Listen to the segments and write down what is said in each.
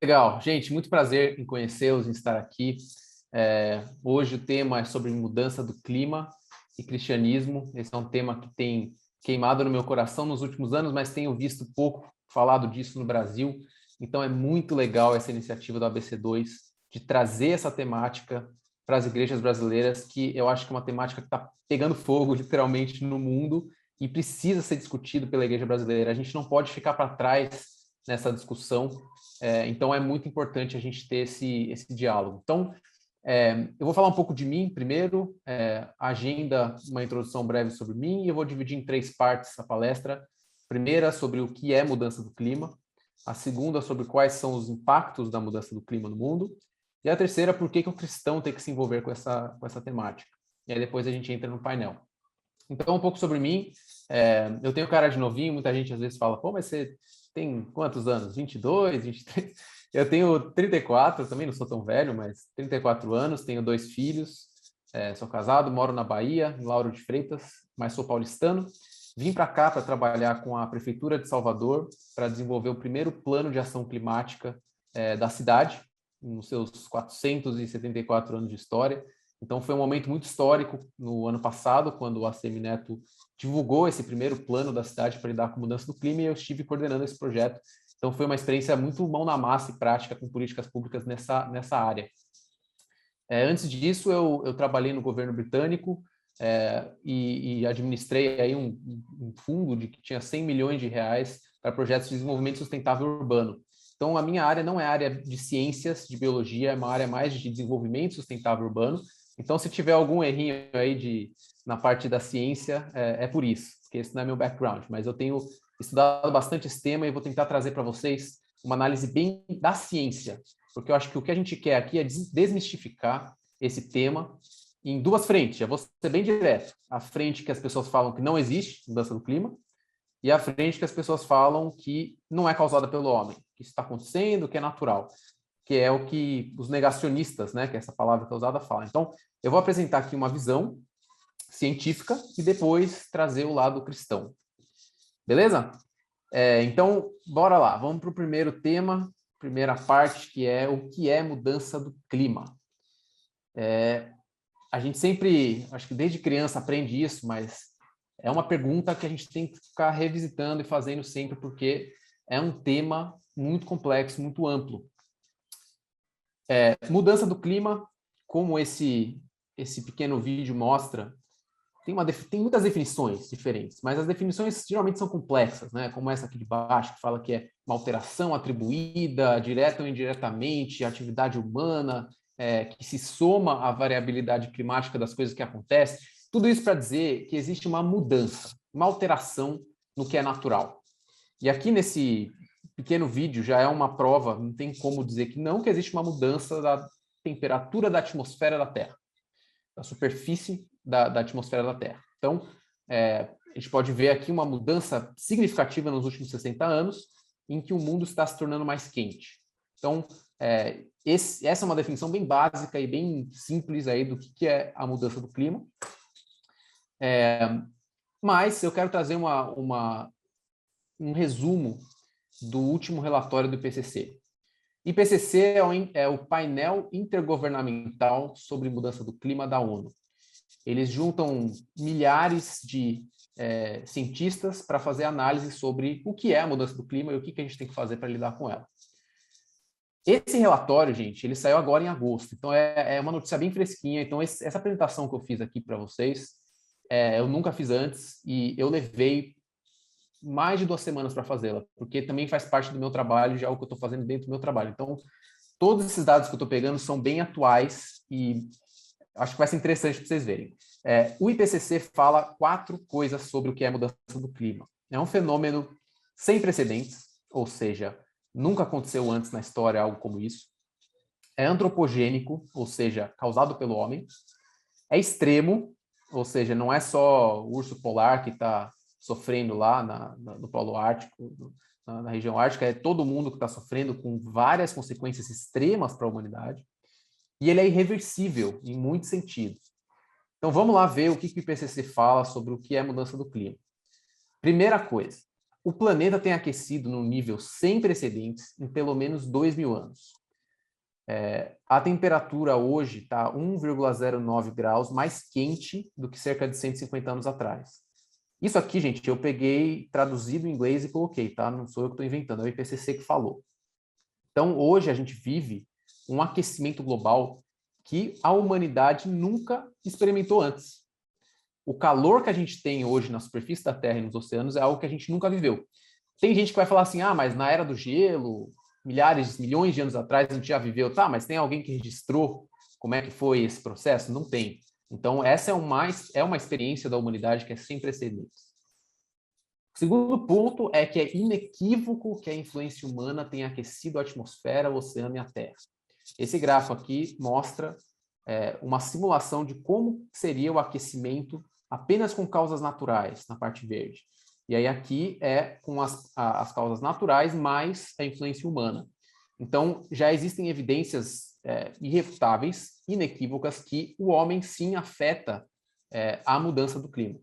Legal. Gente, muito prazer em conhecê-los, em estar aqui. Hoje o tema é sobre mudança do clima e cristianismo. Esse é um tema que tem queimado no meu coração nos últimos anos, mas tenho visto pouco falado disso no Brasil. Então é muito legal essa iniciativa do ABC2 de trazer essa temática para as igrejas brasileiras, que eu acho que é uma temática que está pegando fogo, literalmente, no mundo e precisa ser discutido pela igreja brasileira. A gente não pode ficar para trás nessa discussão. Então, é muito importante a gente ter esse diálogo. Então, eu vou falar um pouco de mim primeiro, agenda, uma introdução breve sobre mim, e eu vou dividir em 3 partes a palestra. A primeira, sobre o que é mudança do clima. A segunda, sobre quais são os impactos da mudança do clima no mundo. E a terceira, por que o cristão tem que se envolver com essa temática. E aí depois a gente entra no painel. Então, um pouco sobre mim. Eu tenho cara de novinho, muita gente às vezes fala, pô, mas você tem quantos anos? 22, 23? Eu tenho 34, também não sou tão velho, mas 34 anos, tenho 2 filhos, sou casado, moro na Bahia, em Lauro de Freitas, mas sou paulistano. Vim para cá para trabalhar com a Prefeitura de Salvador, para desenvolver o primeiro plano de ação climática da cidade, nos seus 474 anos de história. Então, foi um momento muito histórico no ano passado, quando o ACM Neto divulgou esse primeiro plano da cidade para lidar com a mudança do clima, e eu estive coordenando esse projeto. Então, foi uma experiência muito mão na massa e prática com políticas públicas nessa área. Antes disso, eu trabalhei no governo britânico e administrei aí um fundo que tinha 100 milhões de reais para projetos de desenvolvimento sustentável urbano. Então, a minha área não é área de ciências, de biologia, é uma área mais de desenvolvimento sustentável urbano. Então, se tiver algum errinho aí na parte da ciência, é por isso, porque esse não é meu background. Mas eu tenho estudado bastante esse tema e vou tentar trazer para vocês uma análise bem da ciência, porque eu acho que o que a gente quer aqui é desmistificar esse tema em 2 frentes. Eu vou ser bem direto. A frente que as pessoas falam que não existe mudança do clima, e a frente que as pessoas falam que não é causada pelo homem, que isso está acontecendo, que é natural, que é o que os negacionistas, né, que é essa palavra que é usada, falam. Então, eu vou apresentar aqui uma visão científica e depois trazer o lado cristão. Beleza? Então, bora lá. Vamos para o primeiro tema, primeira parte, que é o que é mudança do clima. A gente sempre, acho que desde criança aprende isso, mas é uma pergunta que a gente tem que ficar revisitando e fazendo sempre, porque é um tema muito complexo, muito amplo. Mudança do clima, como esse pequeno vídeo mostra, tem muitas definições diferentes, mas as definições geralmente são complexas, né? Como essa aqui de baixo, que fala que é uma alteração atribuída, direta ou indiretamente, à atividade humana, que se soma à variabilidade climática das coisas que acontecem. Tudo isso para dizer que existe uma mudança, uma alteração no que é natural. E aqui nesse pequeno vídeo já é uma prova, não tem como dizer que existe uma mudança da temperatura da atmosfera da Terra, da superfície da atmosfera da Terra. Então, a gente pode ver aqui uma mudança significativa nos últimos 60 anos, em que o mundo está se tornando mais quente. Então, essa é uma definição bem básica e bem simples aí do que é a mudança do clima. Mas eu quero trazer um resumo do último relatório do IPCC. IPCC é o painel intergovernamental sobre mudança do clima da ONU. Eles juntam milhares de cientistas para fazer análise sobre o que é a mudança do clima e o que a gente tem que fazer para lidar com ela. Esse relatório, gente, ele saiu agora em agosto, então é uma notícia bem fresquinha. Então, essa apresentação que eu fiz aqui para vocês, eu nunca fiz antes e eu levei mais de 2 semanas para fazê-la, porque também faz parte do meu trabalho, já o que eu estou fazendo dentro do meu trabalho. Então, todos esses dados que eu estou pegando são bem atuais e acho que vai ser interessante para vocês verem. O IPCC fala 4 coisas sobre o que é mudança do clima. É um fenômeno sem precedentes, ou seja, nunca aconteceu antes na história algo como isso. É antropogênico, ou seja, causado pelo homem. É extremo, ou seja, não é só o urso polar que está sofrendo lá no Polo Ártico, na região ártica, é todo mundo que está sofrendo, com várias consequências extremas para a humanidade. E ele é irreversível em muitos sentidos. Então, vamos lá ver o que o IPCC fala sobre o que é mudança do clima. Primeira coisa, o planeta tem aquecido num nível sem precedentes em pelo menos 2.000 anos. A temperatura hoje está 1,09 graus mais quente do que cerca de 150 anos atrás. Isso aqui, gente, eu peguei traduzido em inglês e coloquei, tá? Não sou eu que estou inventando, é o IPCC que falou. Então, hoje a gente vive um aquecimento global que a humanidade nunca experimentou antes. O calor que a gente tem hoje na superfície da Terra e nos oceanos é algo que a gente nunca viveu. Tem gente que vai falar assim, mas na era do gelo, milhões de anos atrás a gente já viveu. Tá, mas tem alguém que registrou como é que foi esse processo? Não tem. Então, essa é uma experiência da humanidade que é sem precedentes. O segundo ponto é que é inequívoco que a influência humana tem aquecido a atmosfera, o oceano e a Terra. Esse gráfico aqui mostra uma simulação de como seria o aquecimento apenas com causas naturais, na parte verde. E aí aqui é com as causas naturais mais a influência humana. Então, já existem evidências irrefutáveis, inequívocas, que o homem sim afeta a mudança do clima.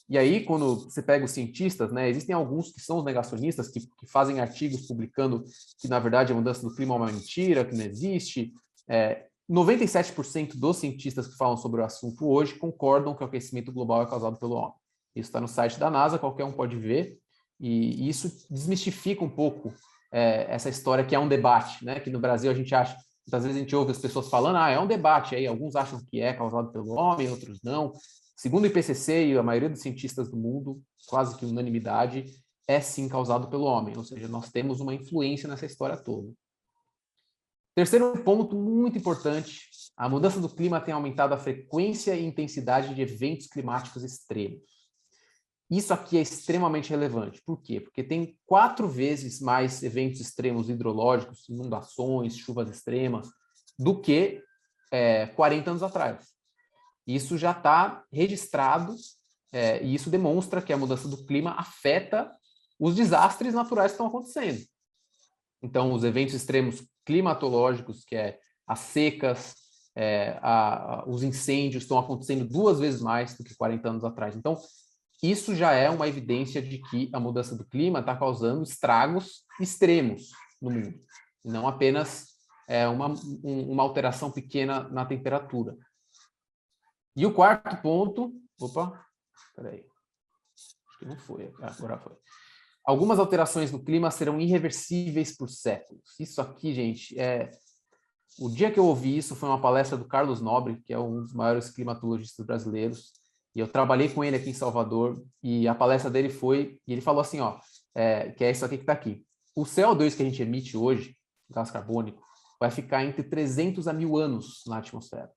E aí, quando você pega os cientistas, né, existem alguns que são os negacionistas, que fazem artigos publicando que, na verdade, a mudança do clima é uma mentira, que não existe. 97% dos cientistas que falam sobre o assunto hoje concordam que o aquecimento global é causado pelo homem. Isso está no site da NASA, qualquer um pode ver, e isso desmistifica um pouco essa história que é um debate, né? Que no Brasil a gente acha, muitas vezes a gente ouve as pessoas falando, é um debate, aí alguns acham que é causado pelo homem, outros não. Segundo o IPCC e a maioria dos cientistas do mundo, quase que unanimidade, é sim causado pelo homem, ou seja, nós temos uma influência nessa história toda. Terceiro ponto muito importante, a mudança do clima tem aumentado a frequência e intensidade de eventos climáticos extremos. Isso aqui é extremamente relevante. Por quê? Porque tem 4 vezes mais eventos extremos hidrológicos, inundações, chuvas extremas, do que 40 anos atrás. Isso já está registrado e isso demonstra que a mudança do clima afeta os desastres naturais que estão acontecendo. Então, os eventos extremos climatológicos, que é as secas, os incêndios estão acontecendo 2 vezes mais do que 40 anos atrás. Então, isso já é uma evidência de que a mudança do clima está causando estragos extremos no mundo, não apenas uma alteração pequena na temperatura. E o quarto ponto... Opa, peraí. Acho que não foi, agora foi. Algumas alterações no clima serão irreversíveis por séculos. Isso aqui, gente, o dia que eu ouvi isso foi uma palestra do Carlos Nobre, que é um dos maiores climatologistas brasileiros, e eu trabalhei com ele aqui em Salvador, e a palestra dele foi, e ele falou assim, que é isso aqui que está aqui. O CO2 que a gente emite hoje, gás carbônico, vai ficar entre 300 a 1.000 anos na atmosfera.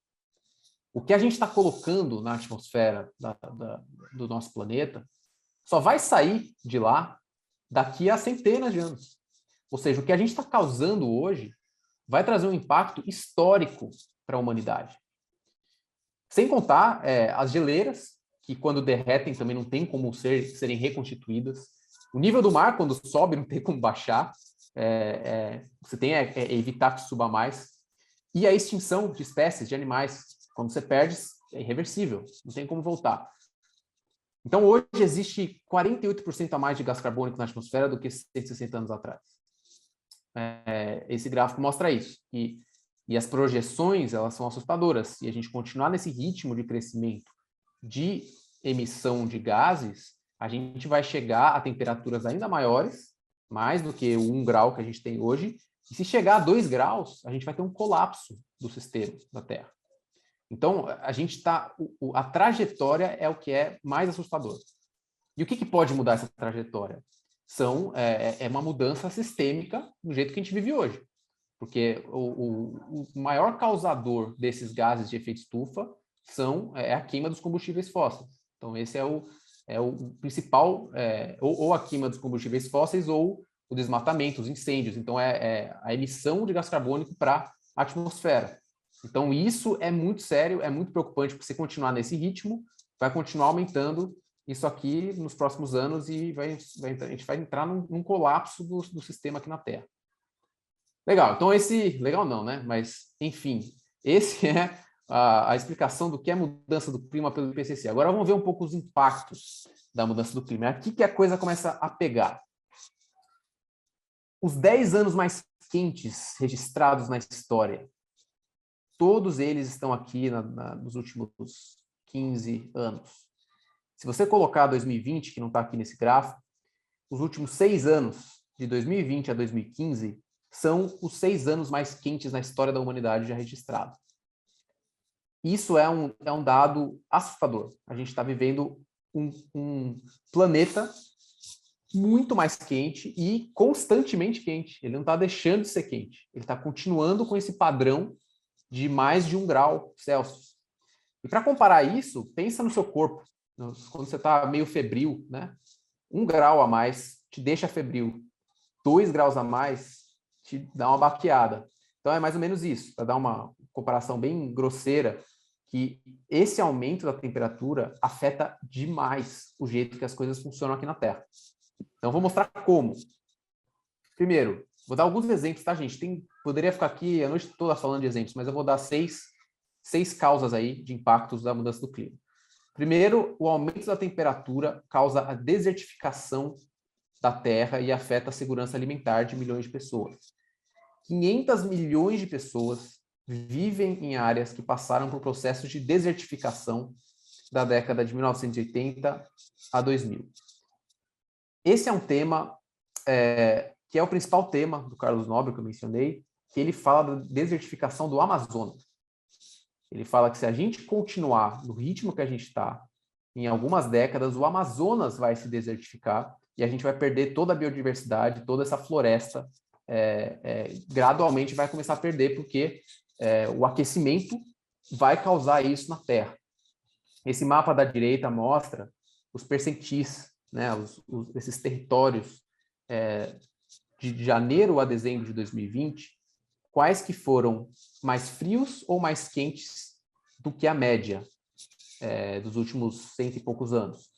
O que a gente está colocando na atmosfera do nosso planeta só vai sair de lá daqui a centenas de anos. Ou seja, o que a gente está causando hoje vai trazer um impacto histórico para a humanidade. Sem contar as geleiras, que quando derretem também não tem como serem reconstituídas. O nível do mar, quando sobe, não tem como baixar. Você tem que evitar que suba mais. E a extinção de espécies, de animais, quando você perde, é irreversível, não tem como voltar. Então, hoje existe 48% a mais de gás carbônico na atmosfera do que 160 anos atrás. Esse gráfico mostra isso. E as projeções, elas são assustadoras. Se a gente continuar nesse ritmo de crescimento de emissão de gases, a gente vai chegar a temperaturas ainda maiores, mais do que o 1 grau que a gente tem hoje. E se chegar a 2 graus, a gente vai ter um colapso do sistema da Terra. Então, a trajetória é o que é mais assustador. E o que pode mudar essa trajetória? É uma mudança sistêmica do jeito que a gente vive hoje. Porque o maior causador desses gases de efeito estufa é a queima dos combustíveis fósseis. Então, esse é o principal, ou a queima dos combustíveis fósseis ou o desmatamento, os incêndios. Então, a emissão de gás carbônico para a atmosfera. Então, isso é muito sério, é muito preocupante, porque se continuar nesse ritmo, vai continuar aumentando isso aqui nos próximos anos e a gente vai entrar num colapso do sistema aqui na Terra. Legal, então legal não, né? Mas, enfim, esse é a explicação do que é mudança do clima pelo IPCC. Agora vamos ver um pouco os impactos da mudança do clima. É aqui que a coisa começa a pegar. os 10 anos mais quentes registrados na história, todos eles estão aqui nos últimos 15 anos. Se você colocar 2020, que não está aqui nesse gráfico, os últimos 6 anos, de 2020 a 2015, são os 6 anos mais quentes na história da humanidade já registrados. Isso é um dado assustador. A gente está vivendo um planeta muito mais quente e constantemente quente. Ele não está deixando de ser quente. Ele está continuando com esse padrão de mais de 1 grau Celsius. E para comparar isso, pensa no seu corpo. Quando você está meio febril, né? 1 grau a mais te deixa febril. 2 graus a mais te dá uma baqueada. Então é mais ou menos isso, para dar uma comparação bem grosseira, que esse aumento da temperatura afeta demais o jeito que as coisas funcionam aqui na Terra. Então, vou mostrar como. Primeiro, vou dar alguns exemplos, tá, gente? Poderia ficar aqui a noite toda falando de exemplos, mas eu vou dar seis causas aí de impactos da mudança do clima. Primeiro, o aumento da temperatura causa a desertificação da Terra e afeta a segurança alimentar de milhões de pessoas. 500 milhões de pessoas vivem em áreas que passaram por processos de desertificação da década de 1980 a 2000. Esse é um tema que é o principal tema do Carlos Nobre, que eu mencionei, que ele fala da desertificação do Amazonas. Ele fala que se a gente continuar no ritmo que a gente está, em algumas décadas, o Amazonas vai se desertificar e a gente vai perder toda a biodiversidade, toda essa floresta, gradualmente vai começar a perder, porque o aquecimento vai causar isso na Terra. Esse mapa da direita mostra os percentis, né, esses territórios de janeiro a dezembro de 2020, quais que foram mais frios ou mais quentes do que a média dos últimos 100 e poucos anos.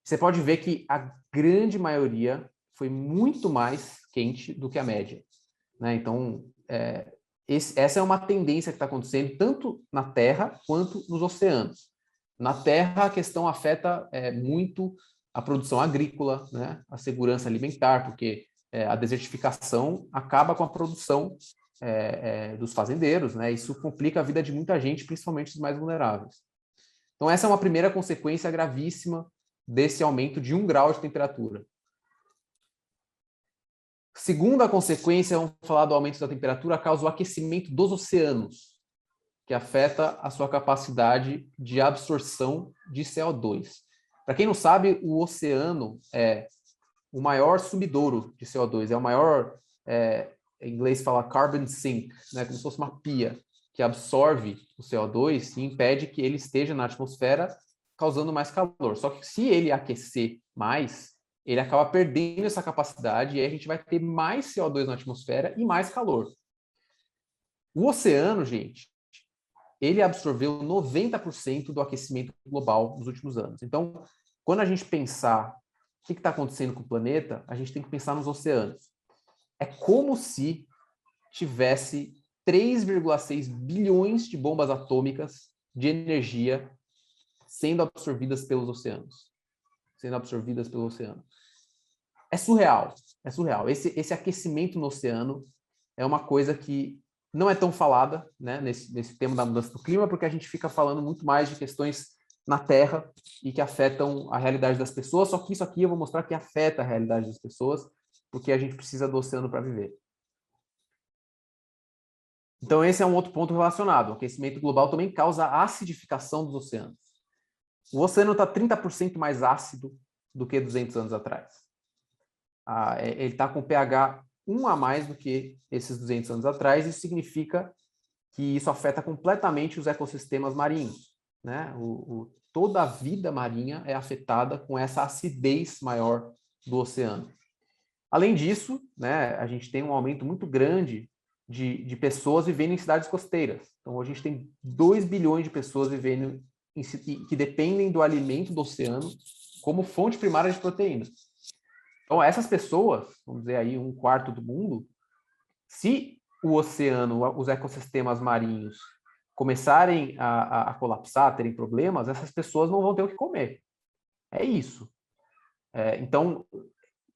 Você pode ver que a grande maioria foi muito mais quente do que a média, né? Então, essa é uma tendência que está acontecendo tanto na Terra quanto nos oceanos. Na Terra, a questão afeta muito a produção agrícola, né? A segurança alimentar, porque a desertificação acaba com a produção dos fazendeiros, né? Isso complica a vida de muita gente, principalmente os mais vulneráveis. Então, essa é uma primeira consequência gravíssima desse aumento de 1 grau de temperatura. Segunda consequência, vamos falar do aumento da temperatura, causa o aquecimento dos oceanos, que afeta a sua capacidade de absorção de CO2. Para quem não sabe, o oceano é o maior sumidouro de CO2, é o maior, em inglês fala carbon sink, né, como se fosse uma pia, que absorve o CO2 e impede que ele esteja na atmosfera, causando mais calor. Só que se ele aquecer mais, ele acaba perdendo essa capacidade e aí a gente vai ter mais CO2 na atmosfera e mais calor. O oceano, gente, ele absorveu 90% do aquecimento global nos últimos anos. Então, quando a gente pensar o que está acontecendo com o planeta, a gente tem que pensar nos oceanos. É como se tivesse 3,6 bilhões de bombas atômicas de energia sendo absorvidas pelos oceanos. É surreal, é surreal. Esse aquecimento no oceano é uma coisa que não é tão falada, né, nesse tema da mudança do clima, porque a gente fica falando muito mais de questões na Terra e que afetam a realidade das pessoas, só que isso aqui eu vou mostrar que afeta a realidade das pessoas, porque a gente precisa do oceano para viver. Então, esse é um outro ponto relacionado. O aquecimento global também causa a acidificação dos oceanos. O oceano está 30% mais ácido do que 200 anos atrás. Ele está com pH 1 a mais do que esses 200 anos atrás. Isso significa que isso afeta completamente os ecossistemas marinhos, né? Toda a vida marinha é afetada com essa acidez maior do oceano. Além disso, né, a gente tem um aumento muito grande de pessoas vivendo em cidades costeiras. Então, a gente tem 2 bilhões de pessoas vivendo que dependem do alimento do oceano como fonte primária de proteína. Então, essas pessoas, vamos dizer aí 1/4 do mundo, se o oceano, os ecossistemas marinhos começarem a colapsar, terem problemas, essas pessoas não vão ter o que comer. É isso. Então,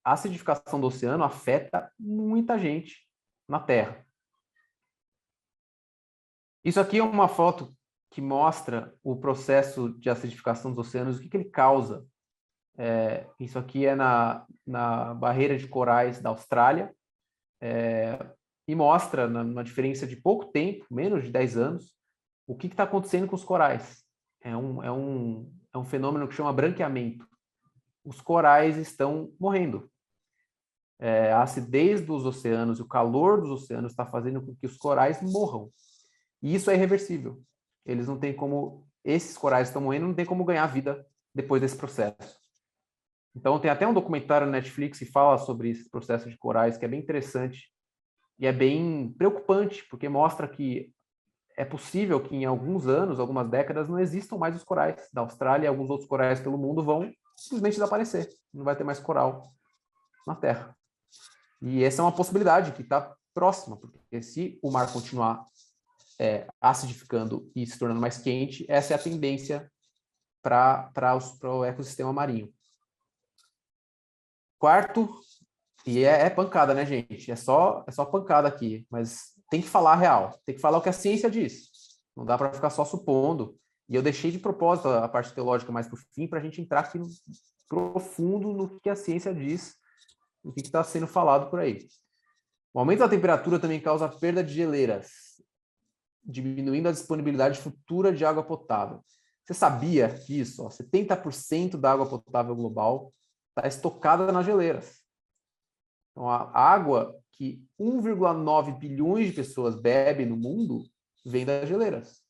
a acidificação do oceano afeta muita gente na Terra. Isso aqui é uma foto que mostra o processo de acidificação dos oceanos, o que ele causa. Isso aqui é na barreira de corais da Austrália, e mostra, numa diferença de pouco tempo, menos de 10 anos, o que está acontecendo com os corais. É um fenômeno que chama branqueamento. Os corais estão morrendo. A acidez dos oceanos e o calor dos oceanos está fazendo com que os corais morram. E isso é irreversível. Eles não têm como... Esses corais estão morrendo, não tem como ganhar vida depois desse processo. Então, tem até um documentário na Netflix que fala sobre esse processo de corais, que é bem interessante e é bem preocupante, porque mostra que é possível que em alguns anos, algumas décadas, não existam mais os corais da Austrália, e alguns outros corais pelo mundo vão simplesmente desaparecer. Não vai ter mais coral na Terra. E essa é uma possibilidade que está próxima, porque se o mar continuar acidificando e se tornando mais quente, essa é a tendência para o ecossistema marinho. Quarto, e é pancada, né, gente? É só pancada aqui, mas tem que falar a real, tem que falar o que a ciência diz. Não dá para ficar só supondo. E eu deixei de propósito a parte teológica mais para o fim, para a gente entrar aqui profundo no que a ciência diz, no que está sendo falado por aí. O aumento da temperatura também causa perda de geleiras, diminuindo a disponibilidade futura de água potável. Você sabia disso? 70% da água potável global está estocada nas geleiras. Então, a água que 1,9 bilhões de pessoas bebem no mundo vem das geleiras.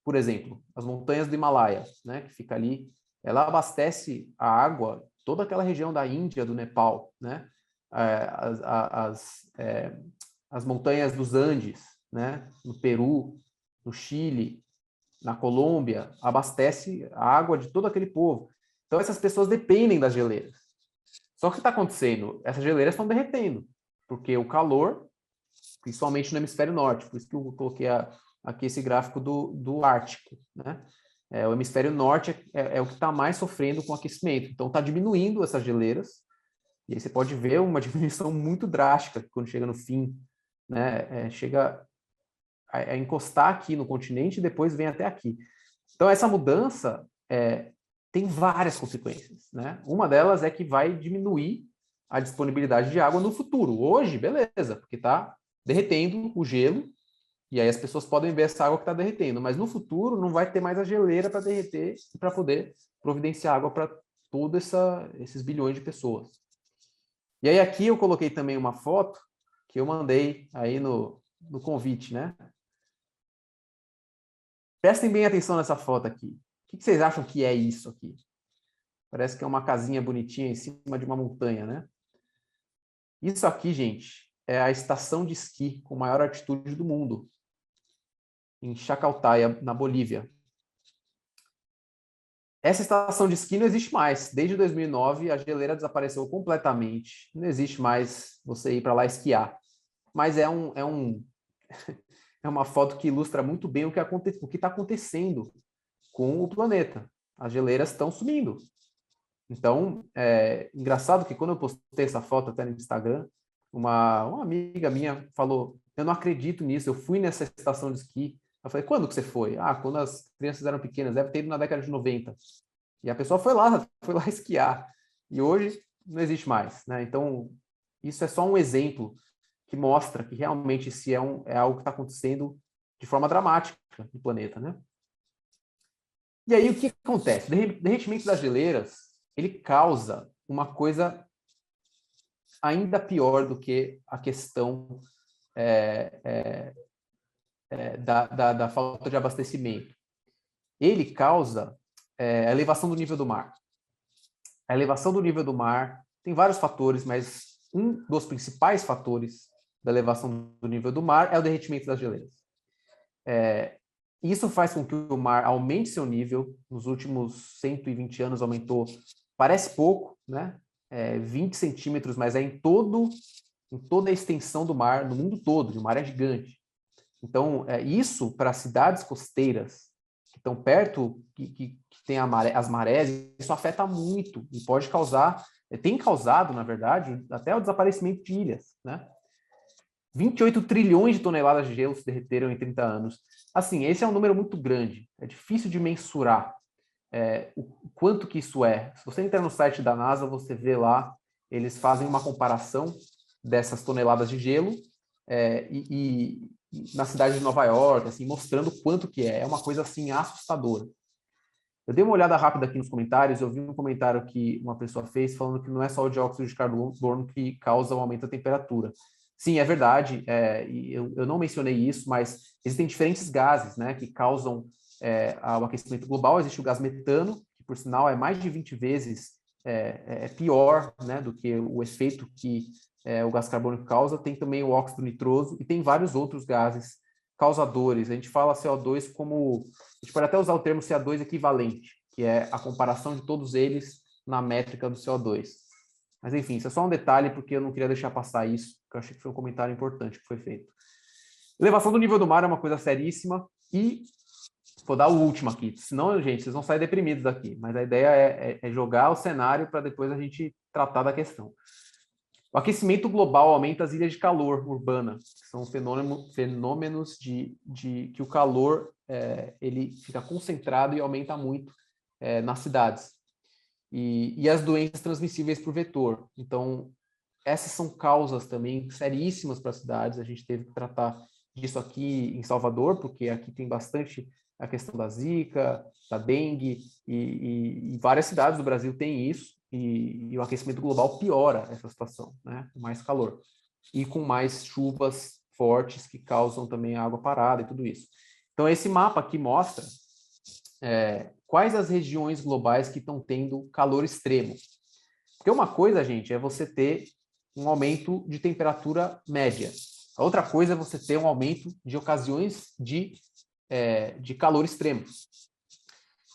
Por exemplo, as montanhas do Himalaia, né, que fica ali, ela abastece a água, toda aquela região da Índia, do Nepal, né, as montanhas dos Andes, né, no Peru, no Chile, na Colômbia, abastece a água de todo aquele povo. Então, essas pessoas dependem das geleiras. Só que o que está acontecendo? Essas geleiras estão derretendo, porque o calor, principalmente no hemisfério norte, por isso que eu coloquei aqui esse gráfico do Ártico, né? O hemisfério norte é o que está mais sofrendo com o aquecimento. Então, está diminuindo essas geleiras, e aí você pode ver uma diminuição muito drástica quando chega no fim, né? Chega a encostar aqui no continente e depois vem até aqui. Então, essa mudança tem várias consequências, né? Uma delas é que vai diminuir a disponibilidade de água no futuro. Hoje, beleza, porque está derretendo o gelo, e aí as pessoas podem ver essa água que está derretendo, mas no futuro não vai ter mais a geleira para derreter e para poder providenciar água para todos esses bilhões de pessoas. E aí aqui eu coloquei também uma foto que eu mandei aí no convite, né? Prestem bem atenção nessa foto aqui. O que vocês acham que é isso aqui? Parece que é uma casinha bonitinha em cima de uma montanha, né? Isso aqui, gente, é a estação de esqui com maior altitude do mundo, em Chacaltaya, na Bolívia. Essa estação de esqui não existe mais. Desde 2009, a geleira desapareceu completamente. Não existe mais você ir para lá esquiar. Mas é uma foto que ilustra muito bem o que está acontecendo com o planeta. As geleiras estão sumindo. Então, é engraçado que quando eu postei essa foto até no Instagram, uma amiga minha falou, eu não acredito nisso, eu fui nessa estação de esqui. Eu falei, quando que você foi? Quando as crianças eram pequenas, deve ter ido na década de 90. E a pessoa foi lá esquiar. E hoje não existe mais, né? Então, isso é só um exemplo que mostra que realmente isso é algo que está acontecendo de forma dramática no planeta, né? E aí, o que acontece? O derretimento das geleiras, ele causa uma coisa ainda pior do que a questão da falta de abastecimento. Ele causa a elevação do nível do mar. A elevação do nível do mar tem vários fatores, mas um dos principais fatores da elevação do nível do mar é o derretimento das geleiras. Isso faz com que o mar aumente seu nível. Nos últimos 120 anos aumentou, parece pouco, né? 20 centímetros, mas é em toda a extensão do mar, no mundo todo, o mar é gigante. Então, isso para cidades costeiras que estão perto, que tem as marés, isso afeta muito e pode causar tem causado, na verdade, até o desaparecimento de ilhas, né? 28 trilhões de toneladas de gelo se derreteram em 30 anos. Assim, esse é um número muito grande, é difícil de mensurar o quanto que isso é. Se você entrar no site da NASA, você vê lá, eles fazem uma comparação dessas toneladas de gelo e na cidade de Nova York, assim, mostrando quanto que é. É uma coisa, assim, assustadora. Eu dei uma olhada rápida aqui nos comentários, eu vi um comentário que uma pessoa fez falando que não é só o dióxido de carbono que causa o aumento da temperatura. Sim, é verdade, e eu não mencionei isso, mas existem diferentes gases, né, que causam o aquecimento global. Existe o gás metano, que por sinal é mais de 20 vezes pior, né, do que o efeito que o gás carbônico causa. Tem também o óxido nitroso e tem vários outros gases causadores. A gente fala CO2 como... A gente pode até usar o termo CO2 equivalente, que é a comparação de todos eles na métrica do CO2. Mas, enfim, isso é só um detalhe, porque eu não queria deixar passar isso, porque eu achei que foi um comentário importante que foi feito. Elevação do nível do mar é uma coisa seríssima e vou dar o último aqui, senão, gente, vocês vão sair deprimidos daqui, mas a ideia é jogar o cenário para depois a gente tratar da questão. O aquecimento global aumenta as ilhas de calor urbana, que são fenômenos de que o calor ele fica concentrado e aumenta muito nas cidades. E as doenças transmissíveis por vetor. Então, essas são causas também seríssimas para as cidades. A gente teve que tratar disso aqui em Salvador, porque aqui tem bastante a questão da Zika, da dengue, e várias cidades do Brasil têm isso, e o aquecimento global piora essa situação, né? Com mais calor. E com mais chuvas fortes que causam também água parada e tudo isso. Então, esse mapa aqui mostra quais as regiões globais que estão tendo calor extremo. Porque uma coisa, gente, é você ter um aumento de temperatura média. A outra coisa é você ter um aumento de ocasiões de calor extremo.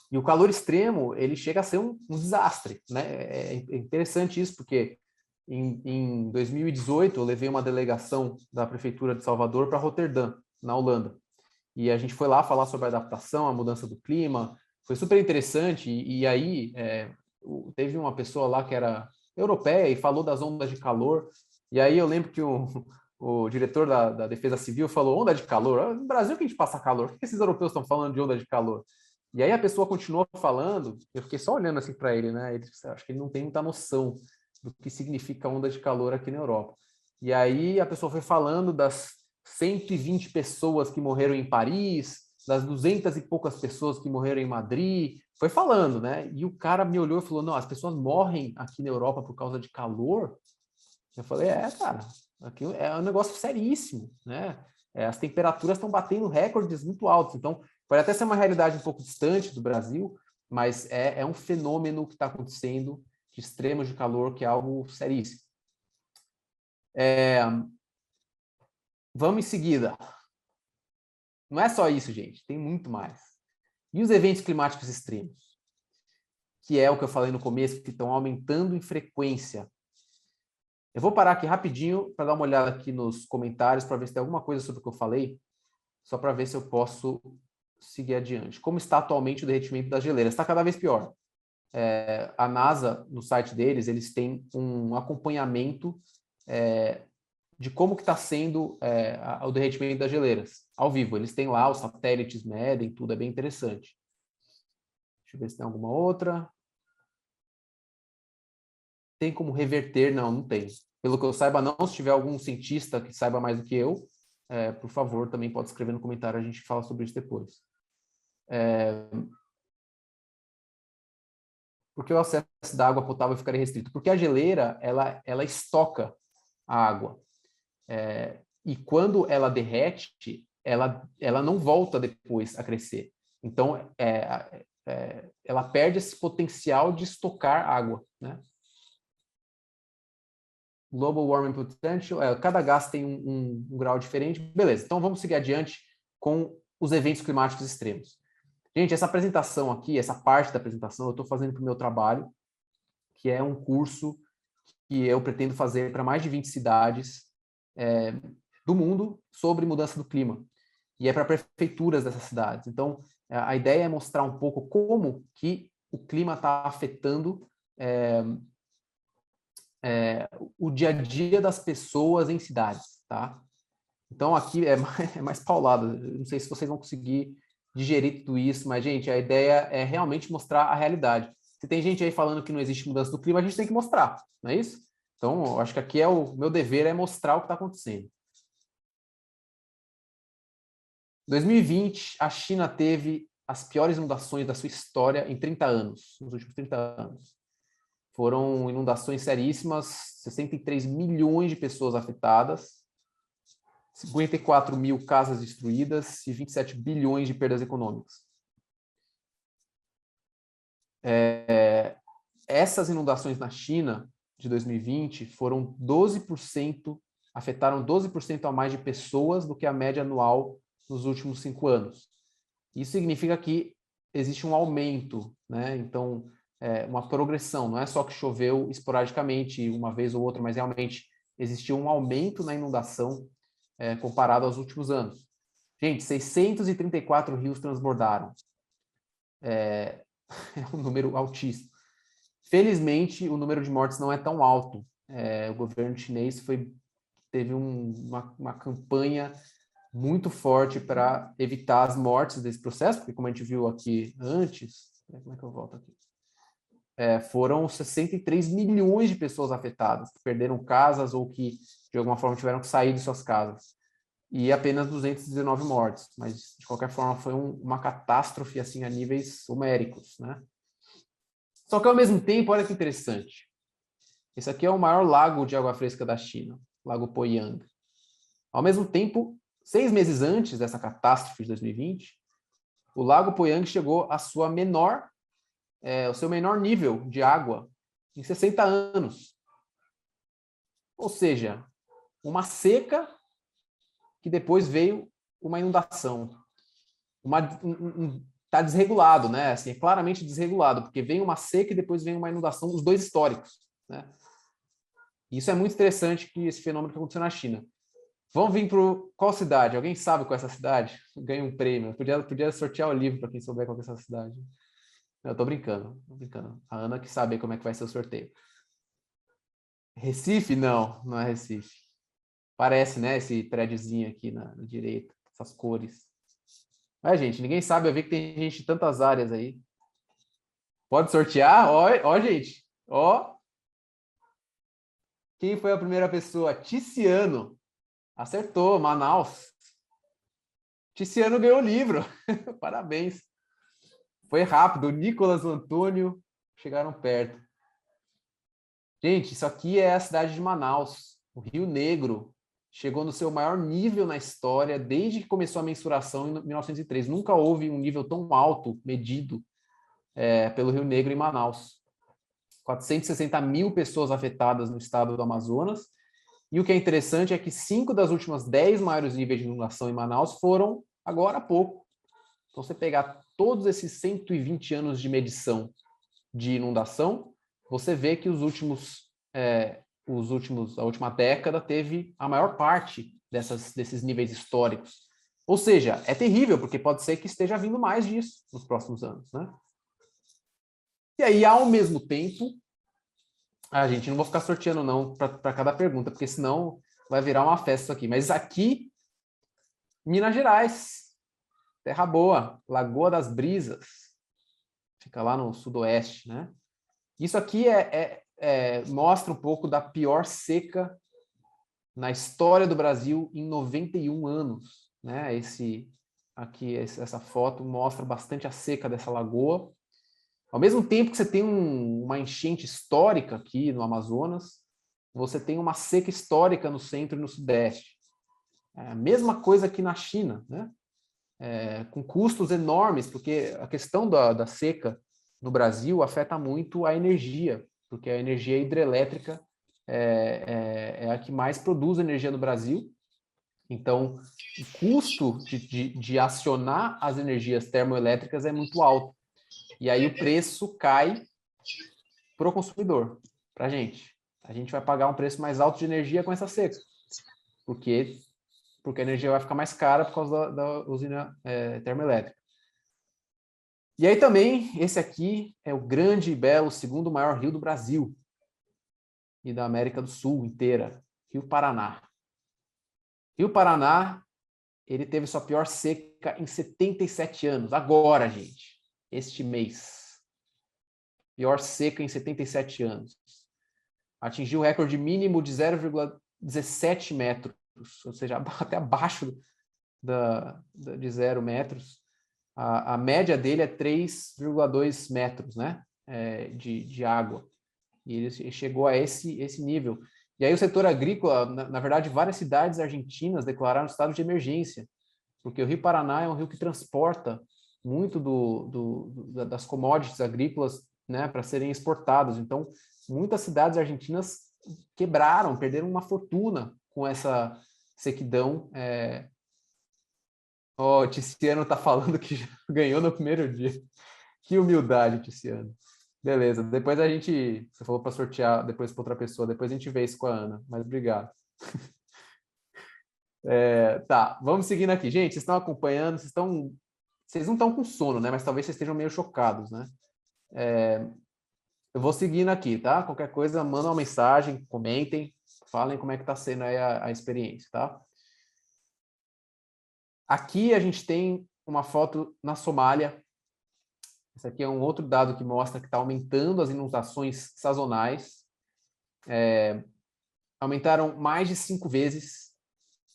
E o calor extremo, ele chega a ser um desastre, né? É interessante isso, porque em 2018 eu levei uma delegação da Prefeitura de Salvador para Roterdã, na Holanda. E a gente foi lá falar sobre a adaptação, a mudança do clima. Foi super interessante. E aí teve uma pessoa lá que era europeia e falou das ondas de calor. E aí eu lembro que o diretor da Defesa Civil falou: onda de calor? No Brasil que a gente passa calor. Por que esses europeus estão falando de onda de calor? E aí a pessoa continuou falando, eu fiquei só olhando assim para ele, né? Ele disse, acho que ele não tem muita noção do que significa onda de calor aqui na Europa. E aí a pessoa foi falando das 120 pessoas que morreram em Paris, das 200 e poucas pessoas que morreram em Madrid, foi falando, né? E o cara me olhou e falou, não, as pessoas morrem aqui na Europa por causa de calor? Eu falei, cara, aqui é um negócio seríssimo, né? As temperaturas estão batendo recordes muito altos, então pode até ser uma realidade um pouco distante do Brasil, mas é um fenômeno que está acontecendo de extremos de calor, que é algo seríssimo. Vamos em seguida. Não é só isso, gente, tem muito mais. E os eventos climáticos extremos? Que é o que eu falei no começo, que estão aumentando em frequência. Eu vou parar aqui rapidinho para dar uma olhada aqui nos comentários para ver se tem alguma coisa sobre o que eu falei, só para ver se eu posso seguir adiante. Como está atualmente o derretimento das geleiras? Está cada vez pior. A NASA, no site deles, eles têm um acompanhamento de como que está sendo o derretimento das geleiras, ao vivo. Eles têm lá, os satélites medem, tudo, é bem interessante. Deixa eu ver se tem alguma outra. Tem como reverter? Não, não tem. Pelo que eu saiba, não. Se tiver algum cientista que saiba mais do que eu, por favor, também pode escrever no comentário, a gente fala sobre isso depois. Por que o acesso da água potável ficaria restrito? Porque a geleira, ela estoca a água. E quando ela derrete, ela não volta depois a crescer. Então, ela perde esse potencial de estocar água, né? Global Warming Potential, cada gás tem um grau diferente. Beleza, então vamos seguir adiante com os eventos climáticos extremos. Gente, essa apresentação aqui, essa parte da apresentação, eu estou fazendo para o meu trabalho, que é um curso que eu pretendo fazer para mais de 20 cidades do mundo sobre mudança do clima. E é para prefeituras dessas cidades. Então, a ideia é mostrar um pouco como que o clima está afetando o dia a dia das pessoas em cidades, tá? Então, aqui é mais paulado. Não sei se vocês vão conseguir digerir tudo isso, mas, gente, a ideia é realmente mostrar a realidade. Se tem gente aí falando que não existe mudança do clima, a gente tem que mostrar, não é isso? Então, eu acho que aqui o meu dever é mostrar o que está acontecendo. Em 2020, a China teve as piores inundações da sua história em 30 anos, nos últimos 30 anos. Foram inundações seríssimas, 63 milhões de pessoas afetadas, 54 mil casas destruídas e 27 bilhões de perdas econômicas. Essas inundações na China de 2020 foram 12%, afetaram 12% a mais de pessoas do que a média anual nos últimos 5 anos. Isso significa que existe um aumento, né? Então, uma progressão, não é só que choveu esporadicamente uma vez ou outra, mas realmente existiu um aumento na inundação comparado aos últimos anos. Gente, 634 rios transbordaram. É um número altíssimo. Felizmente, o número de mortes não é tão alto. O governo chinês teve uma campanha muito forte para evitar as mortes desse processo, porque como a gente viu aqui antes, como é que eu volto aqui? Foram 63 milhões de pessoas afetadas, que perderam casas ou que, de alguma forma, tiveram que sair de suas casas. E apenas 219 mortes, mas, de qualquer forma, foi uma catástrofe, assim, a níveis homéricos, né? Só que, ao mesmo tempo, olha que interessante. Esse aqui é o maior lago de água fresca da China, Lago Poyang. Ao mesmo tempo, 6 meses antes dessa catástrofe de 2020, o Lago Poyang chegou ao seu menor nível de água em 60 anos. Ou seja, uma seca que depois veio uma inundação. Está desregulado, né? Assim, é claramente desregulado, porque vem uma seca e depois vem uma inundação, os dois históricos, né? Isso é muito interessante, que esse fenômeno que aconteceu na China. Vamos vir para qual cidade? Alguém sabe qual é essa cidade? Ganha um prêmio. Podia sortear o livro para quem souber qual é essa cidade. Não, eu tô brincando. A Ana que sabe como é que vai ser o sorteio. Recife? Não, não é Recife. Parece, né? Esse prédiozinho aqui na direita, essas cores. Gente, ninguém sabe. Eu vi que tem gente de tantas áreas aí. Pode sortear? Ó, gente. Ó. Quem foi a primeira pessoa? Ticiano. Acertou, Manaus. Ticiano ganhou o livro. Parabéns. Foi rápido. O Nicolas, o Antônio chegaram perto. Gente, isso aqui é a cidade de Manaus. O Rio Negro chegou no seu maior nível na história desde que começou a mensuração em 1903. Nunca houve um nível tão alto medido pelo Rio Negro em Manaus. 460 mil pessoas afetadas no estado do Amazonas. E o que é interessante é que 5 das últimas 10 maiores níveis de inundação em Manaus foram agora há pouco. Então, você pegar todos esses 120 anos de medição de inundação, você vê que a última década teve a maior parte desses níveis históricos. Ou seja, é terrível, porque pode ser que esteja vindo mais disso nos próximos anos, né? E aí, ao mesmo tempo, gente, não vou ficar sorteando não para cada pergunta, porque senão vai virar uma festa isso aqui. Mas aqui, Minas Gerais, terra boa, Lagoa das Brisas, fica lá no sudoeste, né? Isso aqui mostra um pouco da pior seca na história do Brasil em 91 anos, né? Essa foto mostra bastante a seca dessa lagoa. Ao mesmo tempo que você tem uma enchente histórica aqui no Amazonas, você tem uma seca histórica no centro e no sudeste. A mesma coisa aqui na China, né? Com custos enormes, porque a questão da seca no Brasil afeta muito a energia, porque a energia hidrelétrica é a que mais produz energia no Brasil. Então, o custo de acionar as energias termoelétricas é muito alto. E aí o preço cai para o consumidor, para a gente. A gente vai pagar um preço mais alto de energia com essa seca, porque a energia vai ficar mais cara por causa da usina termoelétrica. E aí também, esse aqui é o grande e belo segundo maior rio do Brasil. e da América do Sul inteira, Rio Paraná. Rio Paraná, ele teve sua pior seca em 77 anos, agora, gente, este mês. Pior seca em 77 anos. Atingiu o recorde mínimo de 0,17 metros, ou seja, até abaixo de 0 metros. A média dele é 3,2 metros, né, de água. E ele chegou a esse nível. E aí o setor agrícola, na verdade, várias cidades argentinas declararam estado de emergência, porque o Rio Paraná é um rio que transporta muito das commodities agrícolas, né, para serem exportadas. Então, muitas cidades argentinas quebraram, perderam uma fortuna com essa sequidão. O Tiziano está falando que já ganhou no primeiro dia. Que humildade, Tiziano. Beleza, depois a gente... Você falou para sortear depois para outra pessoa, depois a gente vê isso com a Ana, mas obrigado. Tá, vamos seguindo aqui. Gente, vocês estão acompanhando, vocês não estão com sono, né? Mas talvez vocês estejam meio chocados, né? Eu vou seguindo aqui, tá? Qualquer coisa, manda uma mensagem, comentem, falem como é que está sendo aí a experiência, tá? Aqui a gente tem uma foto na Somália. Esse aqui é um outro dado que mostra que está aumentando as inundações sazonais. Aumentaram mais de 5 vezes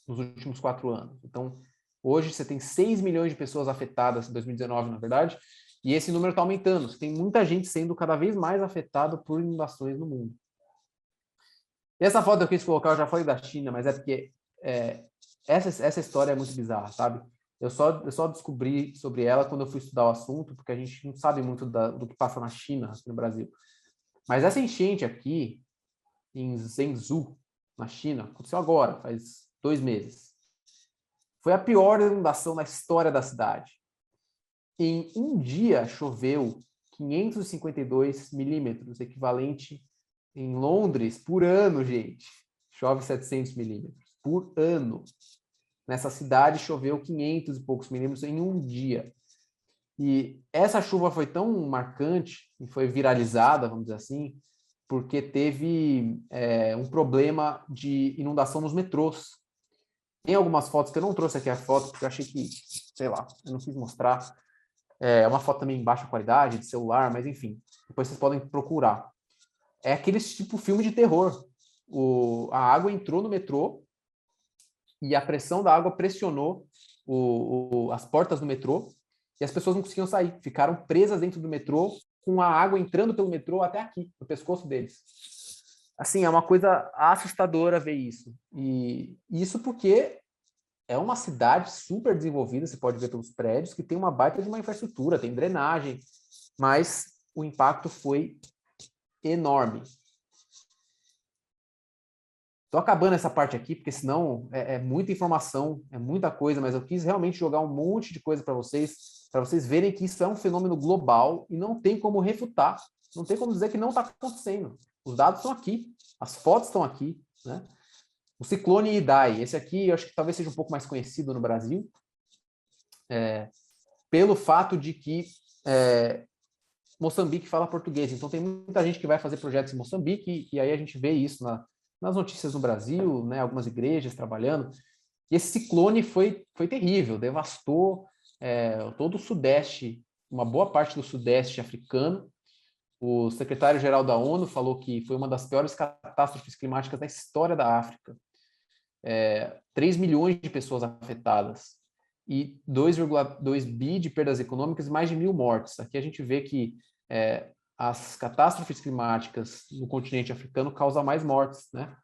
nos últimos 4 anos. Então, hoje você tem 6 milhões de pessoas afetadas em 2019, na verdade, e esse número está aumentando. Você tem muita gente sendo cada vez mais afetada por inundações no mundo. E essa foto eu quis colocar, eu já falei da China, mas é porque essa história é muito bizarra, sabe? Eu só descobri sobre ela quando eu fui estudar o assunto, porque a gente não sabe muito do que passa na China, aqui no Brasil. Mas essa enchente aqui, em Zhengzhou, na China, aconteceu agora, faz 2 meses. Foi a pior inundação na história da cidade. Em um dia, choveu 552 milímetros, equivalente em Londres, por ano, gente. Chove 700 milímetros por ano. Nessa cidade choveu 500 e poucos milímetros em um dia. E essa chuva foi tão marcante e foi viralizada, vamos dizer assim, porque teve um problema de inundação nos metrôs. Tem algumas fotos que eu não trouxe aqui a foto, porque eu achei que, sei lá, eu não quis mostrar. É uma foto também em baixa qualidade, de celular, mas enfim, depois vocês podem procurar. É aquele tipo filme de terror. A água entrou no metrô e a pressão da água pressionou as portas do metrô e as pessoas não conseguiam sair. Ficaram presas dentro do metrô com a água entrando pelo metrô até aqui, no pescoço deles. Assim, é uma coisa assustadora ver isso. E isso porque é uma cidade super desenvolvida, você pode ver pelos prédios, que tem uma baita de uma infraestrutura, tem drenagem, mas o impacto foi enorme. Estou acabando essa parte aqui, porque senão é muita informação, é muita coisa, mas eu quis realmente jogar um monte de coisa para vocês verem que isso é um fenômeno global e não tem como refutar, não tem como dizer que não está acontecendo. Os dados estão aqui, as fotos estão aqui, né? O ciclone Idai, esse aqui eu acho que talvez seja um pouco mais conhecido no Brasil, pelo fato de que Moçambique fala português, então tem muita gente que vai fazer projetos em Moçambique e aí a gente vê isso nas notícias no Brasil, né, algumas igrejas trabalhando. E esse ciclone foi terrível, devastou todo o Sudeste, uma boa parte do Sudeste africano. O secretário-geral da ONU falou que foi uma das piores catástrofes climáticas da história da África. 3 milhões de pessoas afetadas e 2,2 bi de perdas econômicas e mais de 1.000 mortes. Aqui a gente vê que as catástrofes climáticas no continente africano causam mais mortes, né,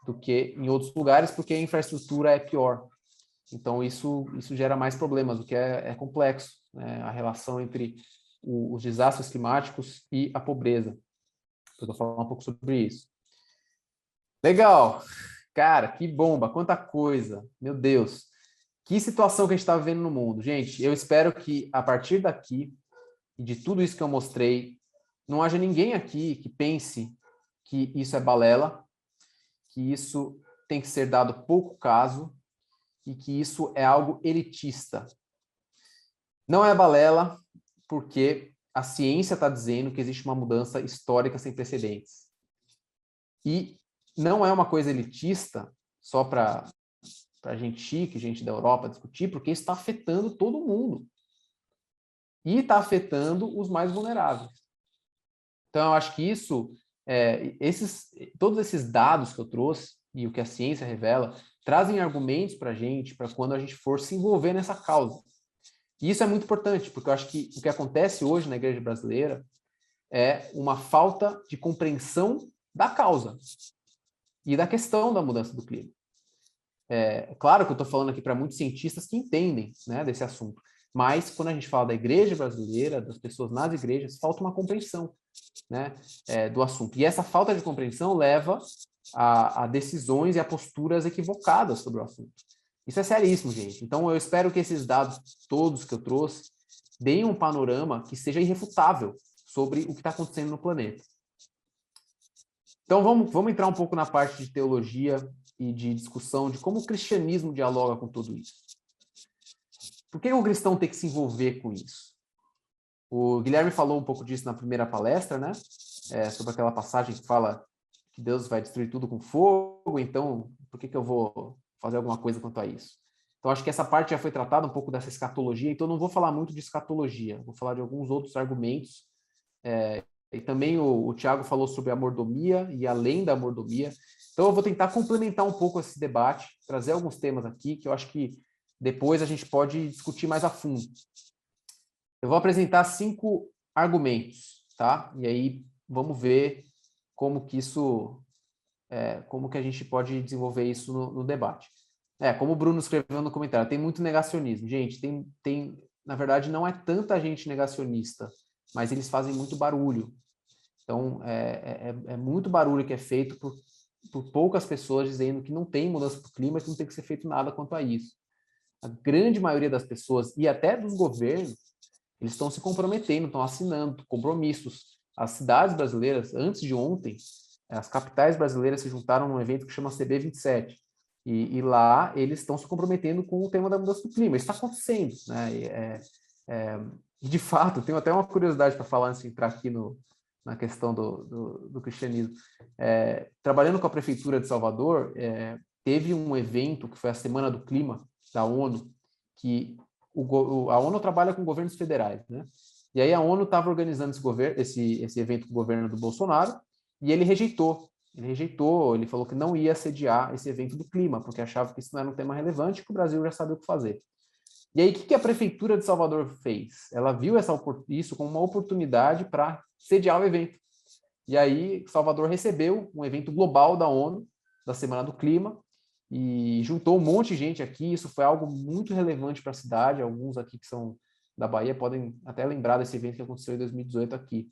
do que em outros lugares, porque a infraestrutura é pior. Então, isso gera mais problemas, o que é complexo, né, a relação entre os desastres climáticos e a pobreza. Eu vou falar um pouco sobre isso. Legal! Cara, que bomba, quanta coisa, meu Deus. Que situação que a gente está vivendo no mundo. Gente, eu espero que a partir daqui e de tudo isso que eu mostrei, não haja ninguém aqui que pense que isso é balela, que isso tem que ser dado pouco caso e que isso é algo elitista. Não é balela, porque a ciência está dizendo que existe uma mudança histórica sem precedentes. E não é uma coisa elitista só para gente chique, gente da Europa discutir, porque isso está afetando todo mundo. E está afetando os mais vulneráveis. Então, eu acho que todos esses dados que eu trouxe e o que a ciência revela, trazem argumentos para a gente, para quando a gente for se envolver nessa causa. E isso é muito importante, porque eu acho que o que acontece hoje na igreja brasileira é uma falta de compreensão da causa e da questão da mudança do clima. É claro que eu estou falando aqui para muitos cientistas que entendem, né, desse assunto, mas quando a gente fala da igreja brasileira, das pessoas nas igrejas, falta uma compreensão, né, do assunto. E essa falta de compreensão leva a decisões e a posturas equivocadas sobre o assunto. Isso é seríssimo, gente. Então, eu espero que esses dados todos que eu trouxe deem um panorama que seja irrefutável sobre o que está acontecendo no planeta. Então, vamos entrar um pouco na parte de teologia e de discussão de como o cristianismo dialoga com tudo isso. Por que o cristão tem que se envolver com isso? O Guilherme falou um pouco disso na primeira palestra, né? Sobre aquela passagem que fala que Deus vai destruir tudo com fogo, então por que eu vou fazer alguma coisa quanto a isso? Então, acho que essa parte já foi tratada um pouco dessa escatologia, então não vou falar muito de escatologia, vou falar de alguns outros argumentos. E também o Tiago falou sobre a mordomia e além da mordomia. Então, eu vou tentar complementar um pouco esse debate, trazer alguns temas aqui que eu acho que depois a gente pode discutir mais a fundo. Eu vou apresentar 5 argumentos, tá? E aí vamos ver como que isso, como que a gente pode desenvolver isso no debate. Como o Bruno escreveu no comentário, tem muito negacionismo. Gente, na verdade, não é tanta gente negacionista, mas eles fazem muito barulho. Então, é muito barulho que é feito por poucas pessoas dizendo que não tem mudança do clima e que não tem que ser feito nada quanto a isso. A grande maioria das pessoas, e até dos governos, eles estão se comprometendo, estão assinando compromissos. As cidades brasileiras, antes de ontem, as capitais brasileiras se juntaram num evento que chama CB27. E lá eles estão se comprometendo com o tema da mudança do clima. Isso está acontecendo, né? De fato, tenho até uma curiosidade para falar antes de entrar aqui na questão do cristianismo. Trabalhando com a Prefeitura de Salvador, teve um evento que foi a Semana do Clima da ONU, que a ONU trabalha com governos federais, né? E aí a ONU estava organizando esse evento com o governo do Bolsonaro e ele rejeitou. Ele falou que não ia sediar esse evento do clima, porque achava que isso não era um tema relevante, que o Brasil já sabia o que fazer. E aí, o que a Prefeitura de Salvador fez? Ela viu isso como uma oportunidade para sediar o evento. E aí, Salvador recebeu um evento global da ONU, da Semana do Clima, e juntou um monte de gente aqui. Isso foi algo muito relevante para a cidade. Alguns aqui que são da Bahia podem até lembrar desse evento que aconteceu em 2018 aqui.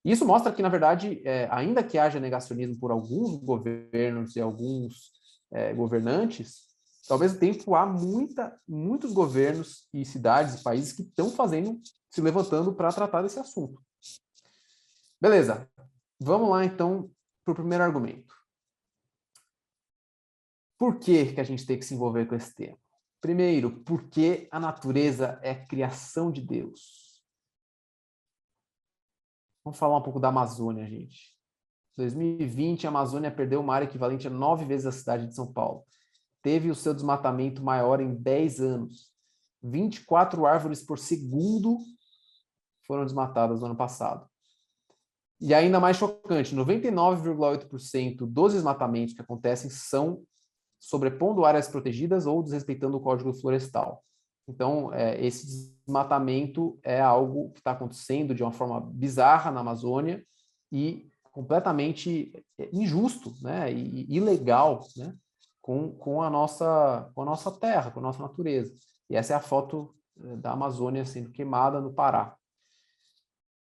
Isso mostra que, na verdade, ainda que haja negacionismo por alguns governos e alguns governantes, talvez no tempo há muitos governos e cidades e países que estão se levantando para tratar desse assunto. Beleza, vamos lá então para o primeiro argumento. Por que a gente tem que se envolver com esse tema? Primeiro, porque a natureza é a criação de Deus. Vamos falar um pouco da Amazônia, gente. Em 2020, a Amazônia perdeu uma área equivalente a 9 vezes a cidade de São Paulo. Teve o seu desmatamento maior em 10 anos. 24 árvores por segundo foram desmatadas no ano passado. E ainda mais chocante, 99,8% dos desmatamentos que acontecem são sobrepondo áreas protegidas ou desrespeitando o Código Florestal. Então, esse desmatamento é algo que está acontecendo de uma forma bizarra na Amazônia e completamente injusto, né, e ilegal, né, com a nossa terra, com a nossa natureza. E essa é a foto da Amazônia sendo queimada no Pará.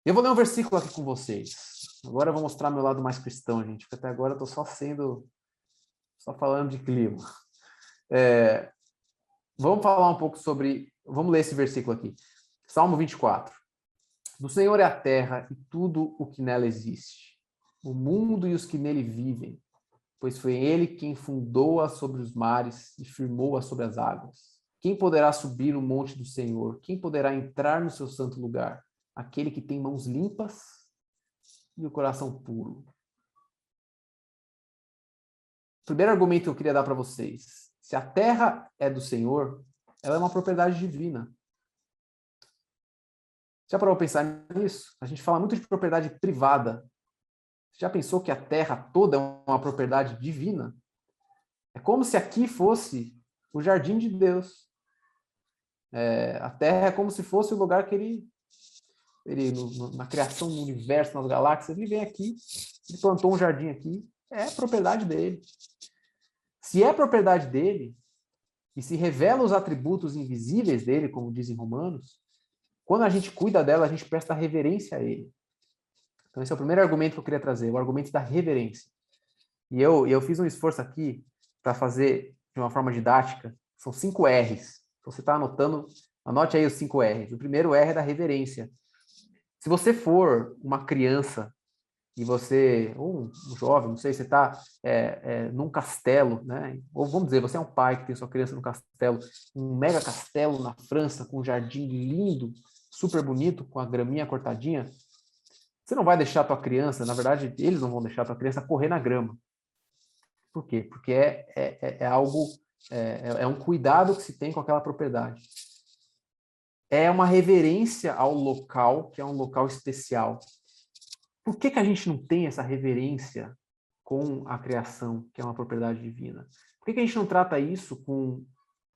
Eu vou ler um versículo aqui com vocês. Agora eu vou mostrar meu lado mais cristão, gente, porque até agora eu estou só falando de clima. Vamos falar um pouco vamos ler esse versículo aqui. Salmo 24. Do Senhor é a terra e tudo o que nela existe, o mundo e os que nele vivem, pois foi ele quem fundou-a sobre os mares e firmou-a sobre as águas. Quem poderá subir no monte do Senhor? Quem poderá entrar no seu santo lugar? Aquele que tem mãos limpas e o coração puro. primeiro argumento que eu queria dar para vocês. Se a terra é do Senhor, ela é uma propriedade divina. Já parou para pensar nisso? A gente fala muito de propriedade privada. Você já pensou que a terra toda é uma propriedade divina? É como se aqui fosse o jardim de Deus. A terra é como se fosse o lugar que na criação do universo, nas galáxias, ele vem aqui, ele plantou um jardim aqui, é propriedade dele. Se é propriedade dele, e se revela os atributos invisíveis dele, como dizem Romanos, quando a gente cuida dela, a gente presta reverência a ele. Então, esse é o primeiro argumento que eu queria trazer, o argumento da reverência. E eu fiz um esforço aqui para fazer de uma forma didática, são 5 R's. Então, você está anotando, anote aí os 5 R's. O primeiro R é da reverência. Se você for uma criança e você, ou um jovem, não sei, você está num castelo, né? Ou vamos dizer, você é um pai que tem sua criança no castelo, um mega castelo na França, com um jardim lindo, super bonito, com a graminha cortadinha, você não vai deixar a tua criança, na verdade, eles não vão deixar a tua criança correr na grama. Por quê? Porque é algo, é um cuidado que se tem com aquela propriedade. É uma reverência ao local, que é um local especial. Por que a gente não tem essa reverência com a criação, que é uma propriedade divina? Por que a gente não trata isso com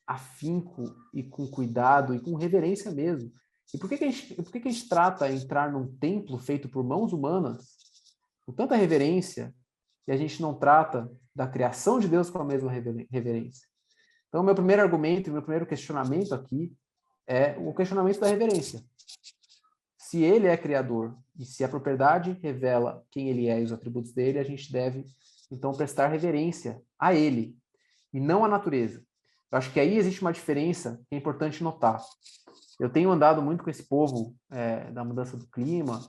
afinco e com cuidado e com reverência mesmo? E por que a gente trata entrar num templo feito por mãos humanas com tanta reverência e a gente não trata da criação de Deus com a mesma reverência? Então, meu primeiro argumento, meu primeiro questionamento aqui é o questionamento da reverência. Se ele é criador e se a propriedade revela quem ele é e os atributos dele, a gente deve, então, prestar reverência a ele e não à natureza. Eu acho que aí existe uma diferença que é importante notar. Eu tenho andado muito com esse povo da mudança do clima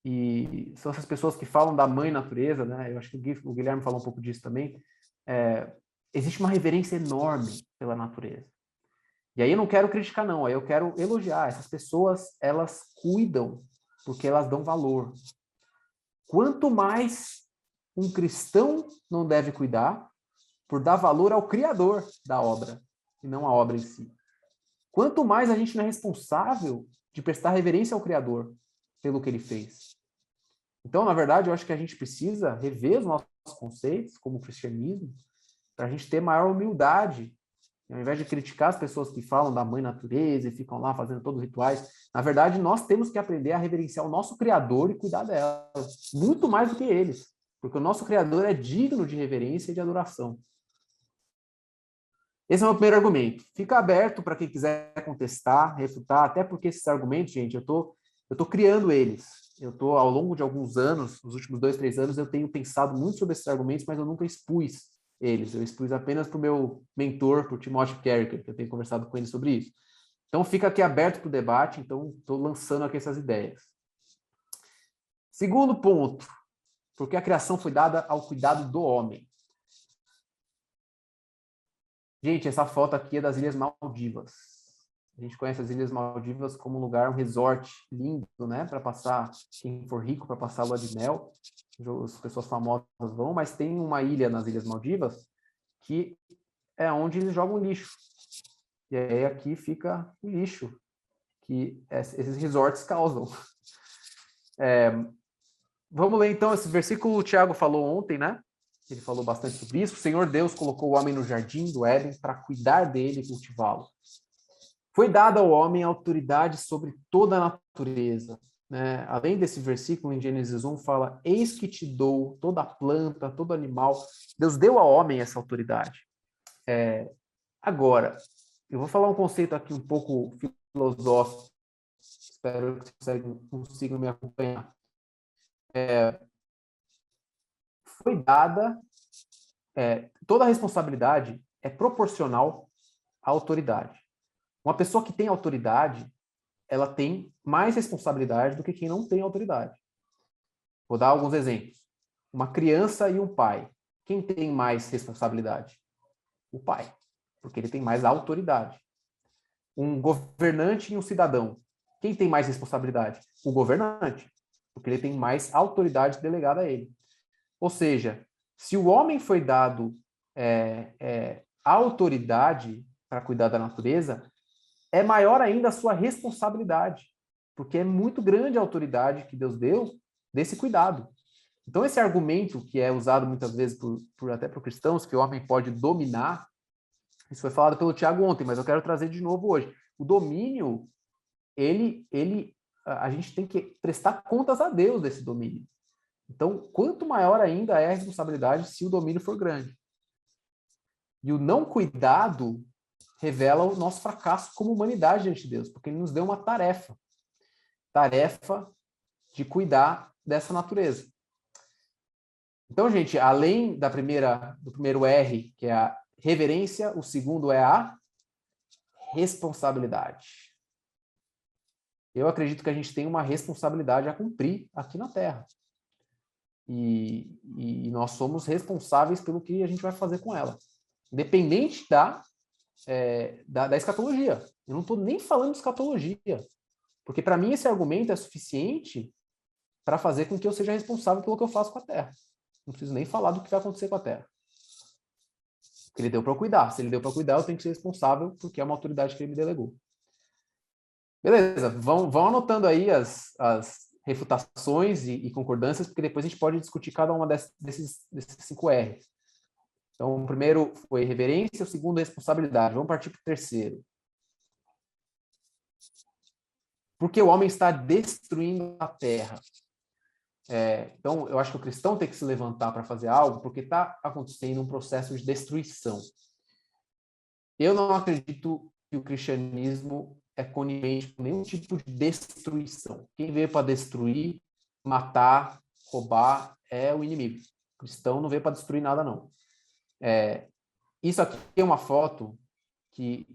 e são essas pessoas que falam da mãe natureza, né? Eu acho que o Guilherme falou um pouco disso também. Existe uma reverência enorme pela natureza. E aí eu não quero criticar, não. Aí eu quero elogiar. Essas pessoas, elas cuidam porque elas dão valor. Quanto mais um cristão não deve cuidar por dar valor ao criador da obra, e não à obra em si. Quanto mais a gente não é responsável de prestar reverência ao criador pelo que ele fez. Então, na verdade, eu acho que a gente precisa rever os nossos conceitos como cristianismo para a gente ter maior humildade. Ao invés de criticar as pessoas que falam da mãe natureza e ficam lá fazendo todos os rituais, na verdade, nós temos que aprender a reverenciar o nosso Criador e cuidar dela, muito mais do que eles, porque o nosso Criador é digno de reverência e de adoração. Esse é o meu primeiro argumento. Fica aberto para quem quiser contestar, refutar, até porque esses argumentos, gente, eu tô criando eles. Ao longo de alguns anos, nos últimos 2, 3 anos, eu tenho pensado muito sobre esses argumentos, mas eu nunca expus eles. Eu expus apenas para o meu mentor, para o Timothy Carricker, que eu tenho conversado com ele sobre isso. Então, fica aqui aberto para o debate, então estou lançando aqui essas ideias. Segundo ponto, porque a criação foi dada ao cuidado do homem. Gente, essa foto aqui é das Ilhas Maldivas. A gente conhece as Ilhas Maldivas como um lugar, um resort lindo, né? Para passar, quem for rico, para passar a lua de mel. As pessoas famosas vão, mas tem uma ilha nas Ilhas Maldivas que é onde eles jogam lixo. E aí aqui fica o lixo que esses resorts causam. Vamos ler então esse versículo, o Tiago falou ontem, né? Ele falou bastante sobre isso. O Senhor Deus colocou o homem no jardim do Éden para cuidar dele e cultivá-lo. Foi dada ao homem autoridade sobre toda a natureza. Né? Além desse versículo, em Gênesis 1, fala: eis que te dou toda planta, todo animal. Deus deu ao homem essa autoridade. Agora, eu vou falar um conceito aqui um pouco filosófico. Espero que vocês consigam me acompanhar. Foi dada, toda a responsabilidade é proporcional à autoridade. Uma pessoa que tem autoridade, ela tem mais responsabilidade do que quem não tem autoridade. Vou dar alguns exemplos. Uma criança e um pai. Quem tem mais responsabilidade? O pai, porque ele tem mais autoridade. Um governante e um cidadão. Quem tem mais responsabilidade? O governante, porque ele tem mais autoridade delegada a ele. Ou seja, se o homem foi dado a autoridade para cuidar da natureza, é maior ainda a sua responsabilidade, porque é muito grande a autoridade que Deus deu desse cuidado. Então, esse argumento que é usado muitas vezes até por cristãos, que o homem pode dominar, isso foi falado pelo Tiago ontem, mas eu quero trazer de novo hoje. O domínio, a gente tem que prestar contas a Deus desse domínio. Então, quanto maior ainda é a responsabilidade se o domínio for grande. E o não cuidado revela o nosso fracasso como humanidade diante de Deus, porque ele nos deu uma tarefa de cuidar dessa natureza. Então, gente, além do primeiro R, que é a reverência, o segundo é a responsabilidade. Eu acredito que a gente tem uma responsabilidade a cumprir aqui na Terra. E nós somos responsáveis pelo que a gente vai fazer com ela. Independente da escatologia. Eu não estou nem falando de escatologia. Porque, para mim, esse argumento é suficiente para fazer com que eu seja responsável pelo que eu faço com a Terra. Não preciso nem falar do que vai acontecer com a Terra. Porque ele deu para eu cuidar. Se ele deu para cuidar, eu tenho que ser responsável, porque é uma autoridade que ele me delegou. Beleza, vão anotando aí as refutações e concordâncias, porque depois a gente pode discutir cada uma desses 5 R's. Então, o primeiro foi reverência, o segundo responsabilidade. Vamos partir para o terceiro. Porque o homem está destruindo a terra. Então, eu acho que o cristão tem que se levantar para fazer algo, porque está acontecendo um processo de destruição. Eu não acredito que o cristianismo é conivente com nenhum tipo de destruição. Quem veio para destruir, matar, roubar é o inimigo. O cristão não veio para destruir nada, não. Isso aqui é uma foto de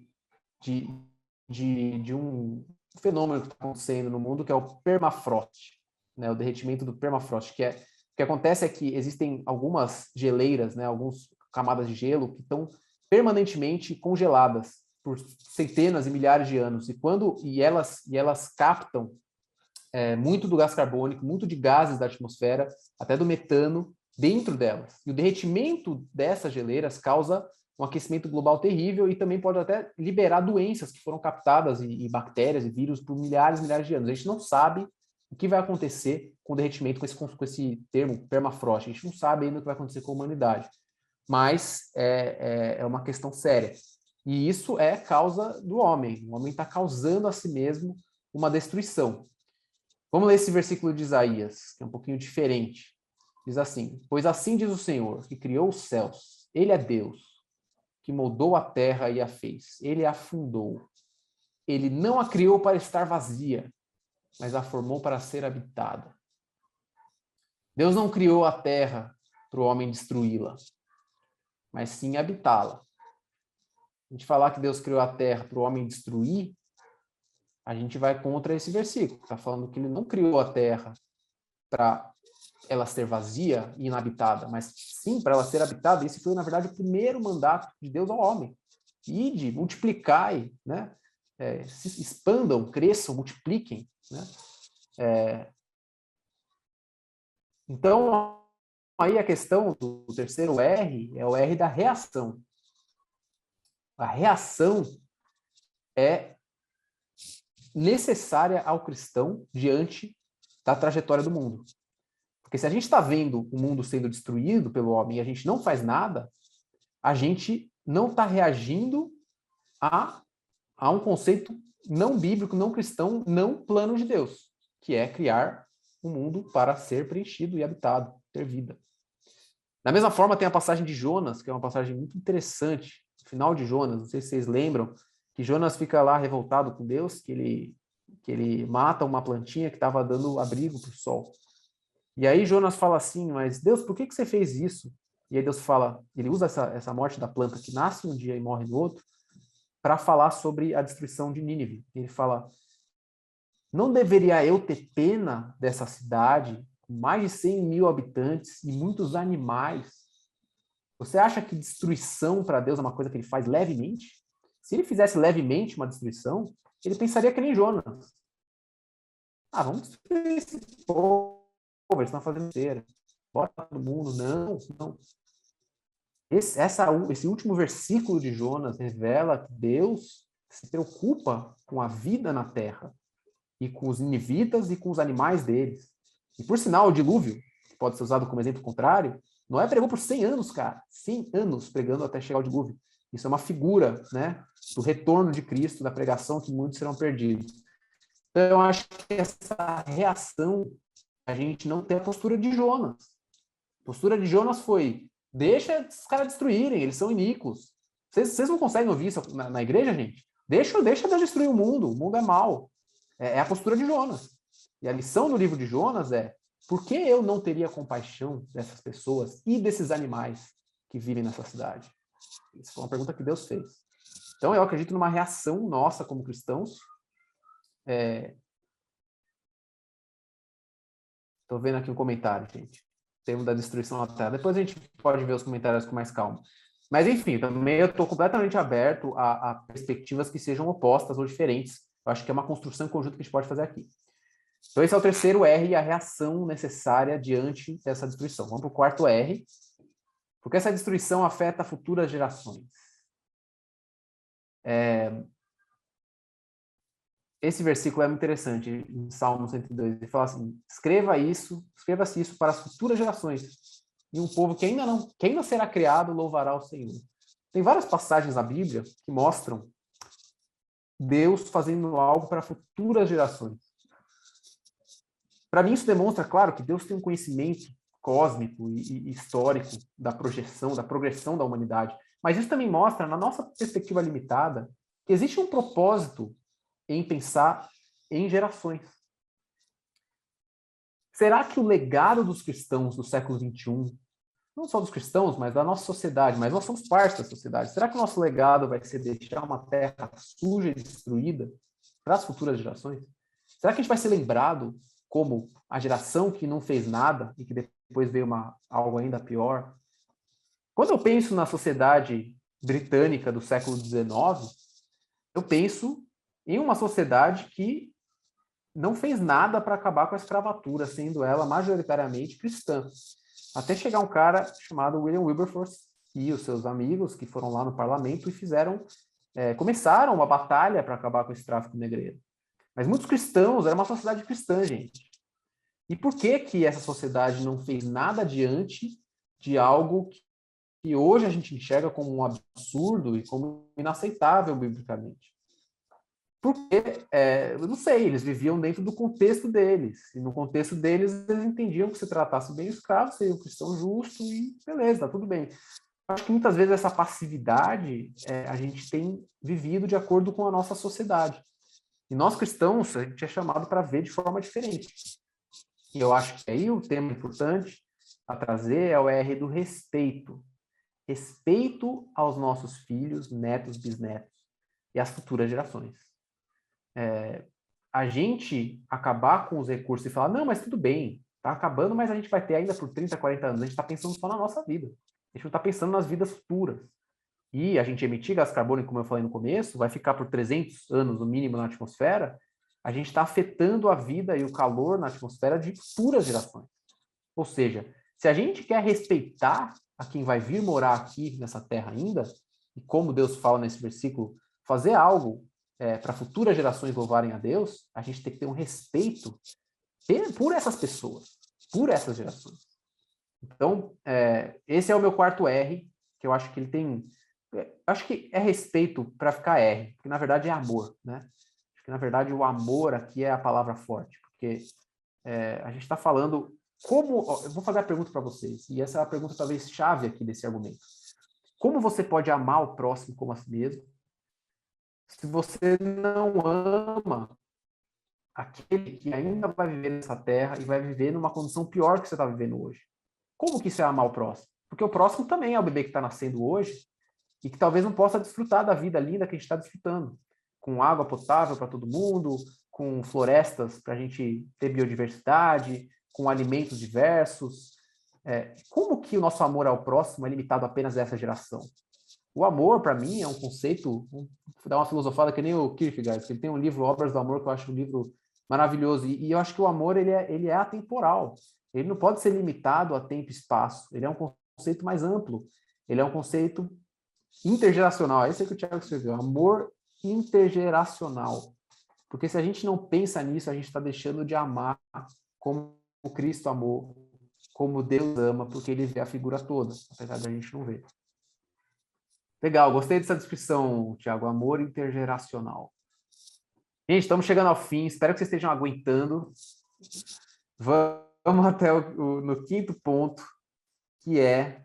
um fenômeno que está acontecendo no mundo, que é o permafrost, né? O derretimento do permafrost, o que acontece é que existem algumas geleiras, né? Algumas camadas de gelo que estão permanentemente congeladas por centenas e milhares de anos, e elas captam muito do gás carbônico, muito de gases da atmosfera, até do metano dentro delas. E o derretimento dessas geleiras causa um aquecimento global terrível e também pode até liberar doenças que foram captadas e bactérias e vírus por milhares e milhares de anos. A gente não sabe o que vai acontecer com o derretimento, com esse termo permafrost. A gente não sabe ainda o que vai acontecer com a humanidade. Mas é uma questão séria. E isso é causa do homem. O homem está causando a si mesmo uma destruição. Vamos ler esse versículo de Isaías, que é um pouquinho diferente. Diz assim: pois assim diz o Senhor, que criou os céus. Ele é Deus, que moldou a terra e a fez. Ele a fundou. Ele não a criou para estar vazia, mas a formou para ser habitada. Deus não criou a terra para o homem destruí-la, mas sim habitá-la. A gente falar que Deus criou a terra para o homem destruir, a gente vai contra esse versículo. Está falando que ele não criou a terra para ela ser vazia e inabitada, mas sim para ela ser habitada. Esse foi, na verdade, o primeiro mandato de Deus ao homem. Ide, multiplicai, né? Se expandam, cresçam, multipliquem, né? Então, aí a questão do terceiro R é o R da reação. A reação é necessária ao cristão diante da trajetória do mundo. Porque se a gente está vendo o mundo sendo destruído pelo homem e a gente não faz nada, a gente não está reagindo a um conceito não bíblico, não cristão, não plano de Deus, que é criar um mundo para ser preenchido e habitado, ter vida. Da mesma forma, tem a passagem de Jonas, que é uma passagem muito interessante, no final de Jonas, não sei se vocês lembram, que Jonas fica lá revoltado com Deus, que ele mata uma plantinha que estava dando abrigo para o sol. E aí Jonas fala assim, mas Deus, por que você fez isso? E aí Deus fala, ele usa essa morte da planta que nasce um dia e morre no outro, para falar sobre a destruição de Nínive. Ele fala, não deveria eu ter pena dessa cidade, com mais de 100 mil habitantes e muitos animais? Você acha que destruição para Deus é uma coisa que ele faz levemente? Se ele fizesse levemente uma destruição, ele pensaria que nem Jonas. Vamos destruir esse povo, eles estão fazendo inteira. Bora todo mundo. Não. Esse último versículo de Jonas revela que Deus se preocupa com a vida na terra, e com os ninivitas e com os animais deles. E, por sinal, o dilúvio, que pode ser usado como exemplo contrário, Noé pregou por 100 anos, cara. 100 anos pregando até chegar o dilúvio. Isso é uma figura, né, do retorno de Cristo, da pregação que muitos serão perdidos. Então, eu acho que essa reação, a gente não tem a postura de Jonas. A postura de Jonas foi, deixa esses caras destruírem, eles são iníquos. Vocês não conseguem ouvir isso na igreja, gente? Deixa Deus destruir o mundo é mau. É a postura de Jonas. E a lição do livro de Jonas é: por que eu não teria compaixão dessas pessoas e desses animais que vivem nessa cidade? Isso foi uma pergunta que Deus fez. Então, eu acredito numa reação nossa como cristãos. Estou vendo aqui um comentário, gente. Termo da destruição da terra. Depois a gente pode ver os comentários com mais calma. Mas, enfim, também eu estou completamente aberto a perspectivas que sejam opostas ou diferentes. Eu acho que é uma construção conjunta que a gente pode fazer aqui. Então, esse é o terceiro R, a reação necessária diante dessa destruição. Vamos para o quarto R, porque essa destruição afeta futuras gerações. Esse versículo é muito interessante, em Salmo 102. Ele fala assim: escreva-se isso para as futuras gerações. E um povo que ainda será criado louvará o Senhor. Tem várias passagens na Bíblia que mostram Deus fazendo algo para futuras gerações. Para mim, isso demonstra, claro, que Deus tem um conhecimento cósmico e histórico da projeção, da progressão da humanidade. Mas isso também mostra, na nossa perspectiva limitada, que existe um propósito em pensar em gerações. Será que o legado dos cristãos do século XXI, não só dos cristãos, mas da nossa sociedade, mas nós somos parte da sociedade, será que o nosso legado vai ser deixar uma terra suja e destruída para as futuras gerações? Será que a gente vai ser lembrado como a geração que não fez nada e que depois veio algo ainda pior? Quando eu penso na sociedade britânica do século XIX, eu penso em uma sociedade que não fez nada para acabar com a escravatura, sendo ela majoritariamente cristã. Até chegar um cara chamado William Wilberforce e os seus amigos que foram lá no parlamento e começaram uma batalha para acabar com esse tráfico negreiro. Mas muitos cristãos, era uma sociedade cristã, gente. E por que essa sociedade não fez nada diante de algo que hoje a gente enxerga como um absurdo e como inaceitável biblicamente? Porque, eu não sei, eles viviam dentro do contexto deles. E no contexto deles, eles entendiam que se tratasse bem o escravo, seria um cristão justo e beleza, tá tudo bem. Acho que muitas vezes essa passividade a gente tem vivido de acordo com a nossa sociedade. E nós cristãos, a gente é chamado para ver de forma diferente. E eu acho que aí o tema importante a trazer é o R do respeito. Respeito aos nossos filhos, netos, bisnetos e às futuras gerações. A gente acabar com os recursos e falar, não, mas tudo bem, tá acabando, mas a gente vai ter ainda por 30, 40 anos. A gente está pensando só na nossa vida. A gente não está pensando nas vidas futuras. E a gente emitir gás carbônico, como eu falei no começo, vai ficar por 300 anos no mínimo na atmosfera. A gente está afetando a vida e o calor na atmosfera de futuras gerações. Ou seja, se a gente quer respeitar a quem vai vir morar aqui nessa terra ainda, e como Deus fala nesse versículo, fazer algo para futuras gerações louvarem a Deus, a gente tem que ter um respeito por essas pessoas, por essas gerações. Então, esse é o meu quarto R, que eu acho que ele tem... acho que é respeito para ficar R, porque na verdade é amor, né? Acho que na verdade o amor aqui é a palavra forte, porque a gente está falando como... eu vou fazer a pergunta para vocês, e essa é a pergunta talvez chave aqui desse argumento. Como você pode amar o próximo como a si mesmo, se você não ama aquele que ainda vai viver nessa terra e vai viver numa condição pior que você está vivendo hoje? Como que isso é amar o próximo? Porque o próximo também é o bebê que está nascendo hoje e que talvez não possa desfrutar da vida linda que a gente está desfrutando, com água potável para todo mundo, com florestas para a gente ter biodiversidade, com alimentos diversos. Como que o nosso amor ao próximo é limitado apenas a essa geração? O amor, para mim, é um conceito, vou dar uma filosofada que nem o Kierkegaard, que ele tem um livro, Obras do Amor, que eu acho um livro maravilhoso, e eu acho que o amor ele é atemporal, ele não pode ser limitado a tempo e espaço, ele é um conceito mais amplo, ele é um conceito intergeracional. Esse é que o Tiago escreveu, amor intergeracional. Porque se a gente não pensa nisso, a gente está deixando de amar como Cristo amou, como Deus ama, porque ele vê a figura toda, apesar de a gente não ver. Legal, gostei dessa descrição, Tiago, amor intergeracional. Gente, estamos chegando ao fim, espero que vocês estejam aguentando. Vamos até no quinto ponto, que é...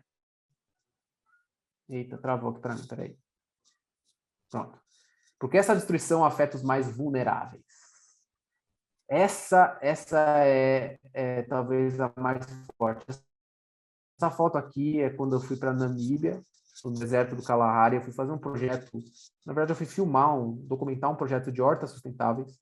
Eita, travou aqui para mim, peraí. Pronto. Porque essa destruição afeta os mais vulneráveis. Essa é talvez a mais forte. Essa foto aqui é quando eu fui para Namíbia, no deserto do Kalahari. Eu fui fazer um projeto, na verdade eu fui documentar um projeto de hortas sustentáveis.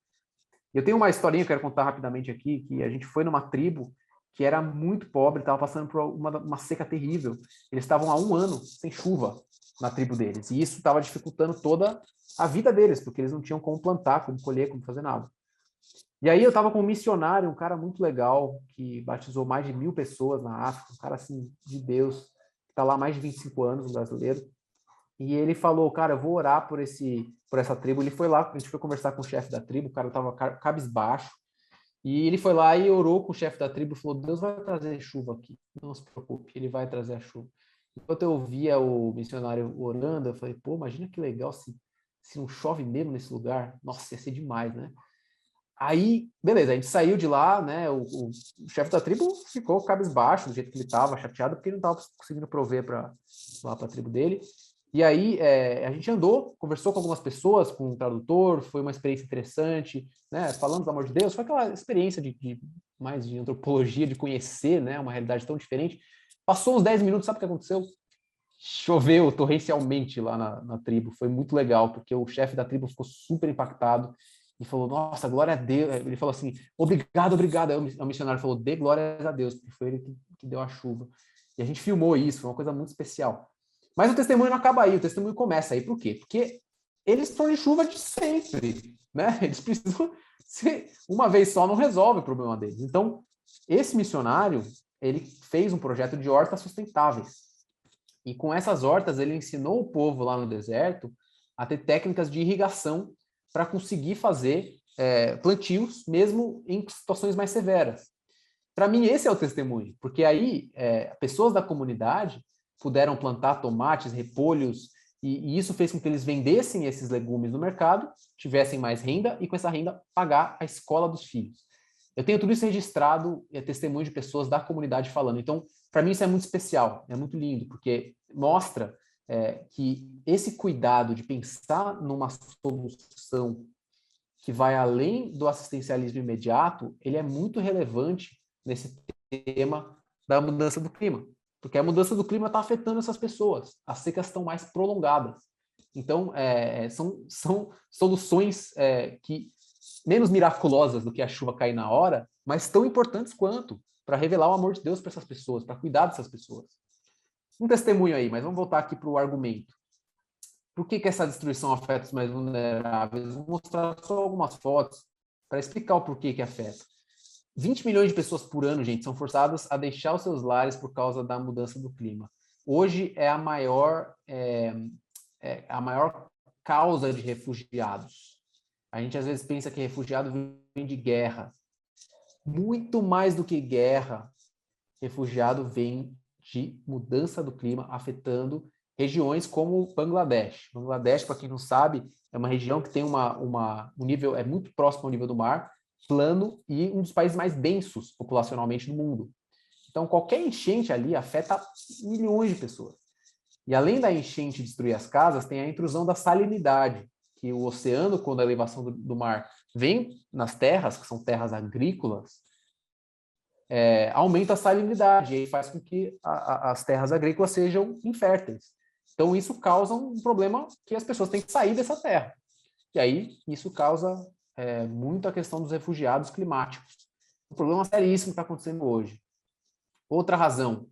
E eu tenho uma historinha que eu quero contar rapidamente aqui, que a gente foi numa tribo que era muito pobre, estava passando por uma seca terrível. Eles estavam há 1 ano sem chuva na tribo deles. E isso estava dificultando toda a vida deles, porque eles não tinham como plantar, como colher, como fazer nada. E aí eu estava com um missionário, um cara muito legal, que batizou mais de 1000 pessoas na África, um cara assim, de Deus, que está lá há mais de 25 anos, um brasileiro. E ele falou, cara, eu vou orar por essa tribo. Ele foi lá, a gente foi conversar com o chefe da tribo, o cara estava cabisbaixo. E ele foi lá e orou com o chefe da tribo e falou, Deus vai trazer chuva aqui, não se preocupe, ele vai trazer a chuva. Enquanto eu ouvia o missionário orando, eu falei, pô, imagina que legal se não chove mesmo nesse lugar. Nossa, ia ser demais, né? Aí, beleza, a gente saiu de lá, né? O chefe da tribo ficou cabisbaixo do jeito que ele estava, chateado, porque ele não estava conseguindo prover lá para a tribo dele. E aí a gente andou, conversou com algumas pessoas, com um tradutor, foi uma experiência interessante, né? Falando do amor de Deus, foi aquela experiência mais de antropologia, de conhecer, né? Uma realidade tão diferente. Passou uns 10 minutos, sabe o que aconteceu? Choveu torrencialmente lá na tribo. Foi muito legal, porque o chefe da tribo ficou super impactado e falou, nossa, glória a Deus. Ele falou assim, obrigado. Aí o missionário falou, dê glórias a Deus, porque foi ele que deu a chuva. E a gente filmou isso, foi uma coisa muito especial. Mas o testemunho não acaba aí, o testemunho começa aí. Por quê? Porque eles estão de chuva de sempre, né? Eles precisam uma vez só não resolve o problema deles. Então, esse missionário, ele fez um projeto de hortas sustentáveis. E com essas hortas, ele ensinou o povo lá no deserto a ter técnicas de irrigação para conseguir fazer plantios, mesmo em situações mais severas. Para mim, esse é o testemunho, porque aí pessoas da comunidade puderam plantar tomates, repolhos, e isso fez com que eles vendessem esses legumes no mercado, tivessem mais renda e com essa renda pagar a escola dos filhos. Eu tenho tudo isso registrado, testemunho de pessoas da comunidade falando. Então, para mim isso é muito especial, é muito lindo, porque mostra que esse cuidado de pensar numa solução que vai além do assistencialismo imediato, ele é muito relevante nesse tema da mudança do clima. Porque a mudança do clima está afetando essas pessoas. As secas estão mais prolongadas. Então, são soluções que menos miraculosas do que a chuva cair na hora, mas tão importantes quanto para revelar o amor de Deus para essas pessoas, para cuidar dessas pessoas. Um testemunho aí, mas vamos voltar aqui para o argumento. Por que essa destruição afeta os mais vulneráveis? Vou mostrar só algumas fotos para explicar o porquê que afeta. 20 milhões de pessoas por ano, gente, são forçadas a deixar os seus lares por causa da mudança do clima. Hoje é a maior causa de refugiados. A gente às vezes pensa que refugiado vem de guerra. Muito mais do que guerra, refugiado vem de mudança do clima afetando regiões como Bangladesh. Bangladesh, para quem não sabe, é uma região que tem um nível, é muito próximo ao nível do mar, plano e um dos países mais densos populacionalmente do mundo. Então, qualquer enchente ali afeta milhões de pessoas. E além da enchente destruir as casas, tem a intrusão da salinidade, que o oceano, quando a elevação do mar vem nas terras, que são terras agrícolas, aumenta a salinidade, e aí faz com que as terras agrícolas sejam inférteis. Então, isso causa um problema que as pessoas têm que sair dessa terra. E aí, isso causa muito a questão dos refugiados climáticos. Um problema seríssimo que está acontecendo hoje. Outra razão.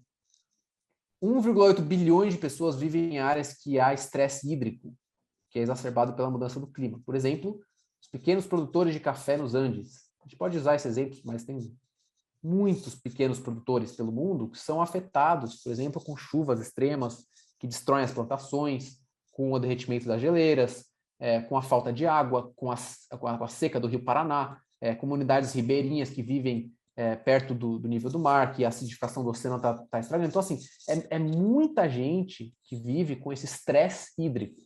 1,8 bilhões de pessoas vivem em áreas que há estresse hídrico, que é exacerbado pela mudança do clima. Por exemplo, os pequenos produtores de café nos Andes. A gente pode usar esse exemplo, mas tem muitos pequenos produtores pelo mundo que são afetados, por exemplo, com chuvas extremas, que destroem as plantações, com o derretimento das geleiras, com a falta de água, com a seca do Rio Paraná, comunidades ribeirinhas que vivem perto do nível do mar, que a acidificação do oceano está estragando. Então, assim, é muita gente que vive com esse estresse hídrico.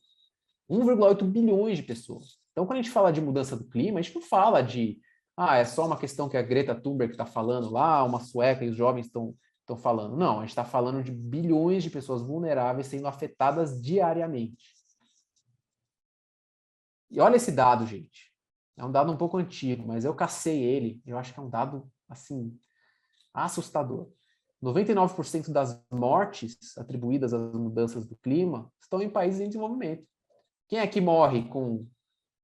1,8 bilhões de pessoas. Então, quando a gente fala de mudança do clima, a gente não fala de é só uma questão que a Greta Thunberg está falando lá, uma sueca e os jovens estão falando. Não, a gente está falando de bilhões de pessoas vulneráveis sendo afetadas diariamente. E olha esse dado, gente. É um dado um pouco antigo, mas eu cacei ele. Eu acho que é um dado, assim, assustador. 99% das mortes atribuídas às mudanças do clima estão em países em desenvolvimento. Quem é que morre com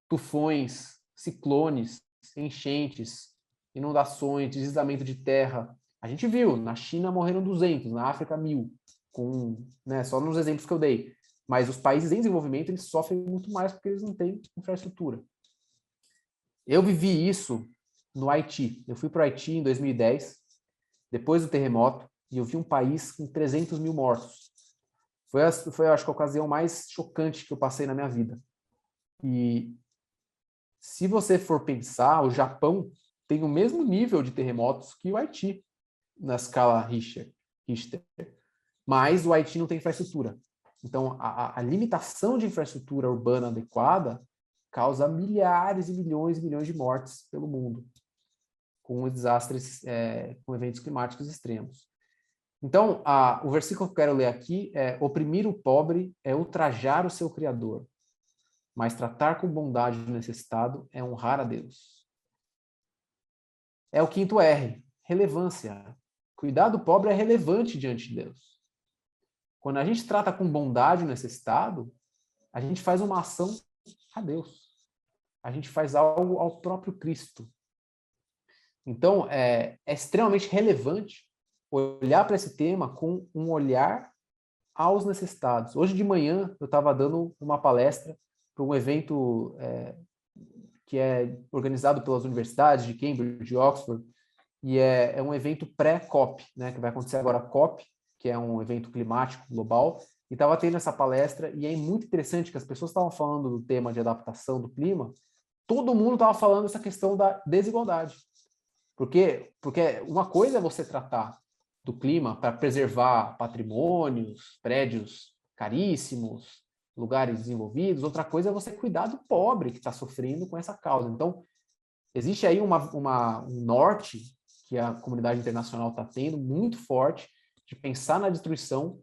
tufões, ciclones, enchentes, inundações, deslizamento de terra? A gente viu, na China morreram 200, na África 1.000, só nos exemplos que eu dei. Mas os países em desenvolvimento, eles sofrem muito mais porque eles não têm infraestrutura. Eu vivi isso no Haiti. Eu fui para o Haiti em 2010, depois do terremoto, e eu vi um país com 300 mil mortos. Foi, acho que, a ocasião mais chocante que eu passei na minha vida. E se você for pensar, o Japão tem o mesmo nível de terremotos que o Haiti, na escala Richter. Mas o Haiti não tem infraestrutura. Então, a limitação de infraestrutura urbana adequada causa milhares e milhões de mortes pelo mundo, com desastres, com eventos climáticos extremos. Então, o versículo que eu quero ler aqui é: oprimir o pobre é ultrajar o seu Criador, mas tratar com bondade o necessitado é honrar a Deus. É o quinto R, relevância. Cuidar do pobre é relevante diante de Deus. Quando a gente trata com bondade o necessitado, a gente faz uma ação a Deus. A gente faz algo ao próprio Cristo. Então, é extremamente relevante olhar para esse tema com um olhar aos necessitados. Hoje de manhã, eu estava dando uma palestra para um evento que é organizado pelas universidades de Cambridge e Oxford, e é um evento pré-COP, né, que vai acontecer agora a COP, que é um evento climático global, e estava tendo essa palestra, e é muito interessante que as pessoas estavam falando do tema de adaptação do clima, todo mundo estava falando essa questão da desigualdade. Porque uma coisa é você tratar do clima para preservar patrimônios, prédios caríssimos, lugares desenvolvidos, outra coisa é você cuidar do pobre que está sofrendo com essa causa. Então, existe aí um norte que a comunidade internacional está tendo, muito forte, de pensar na destruição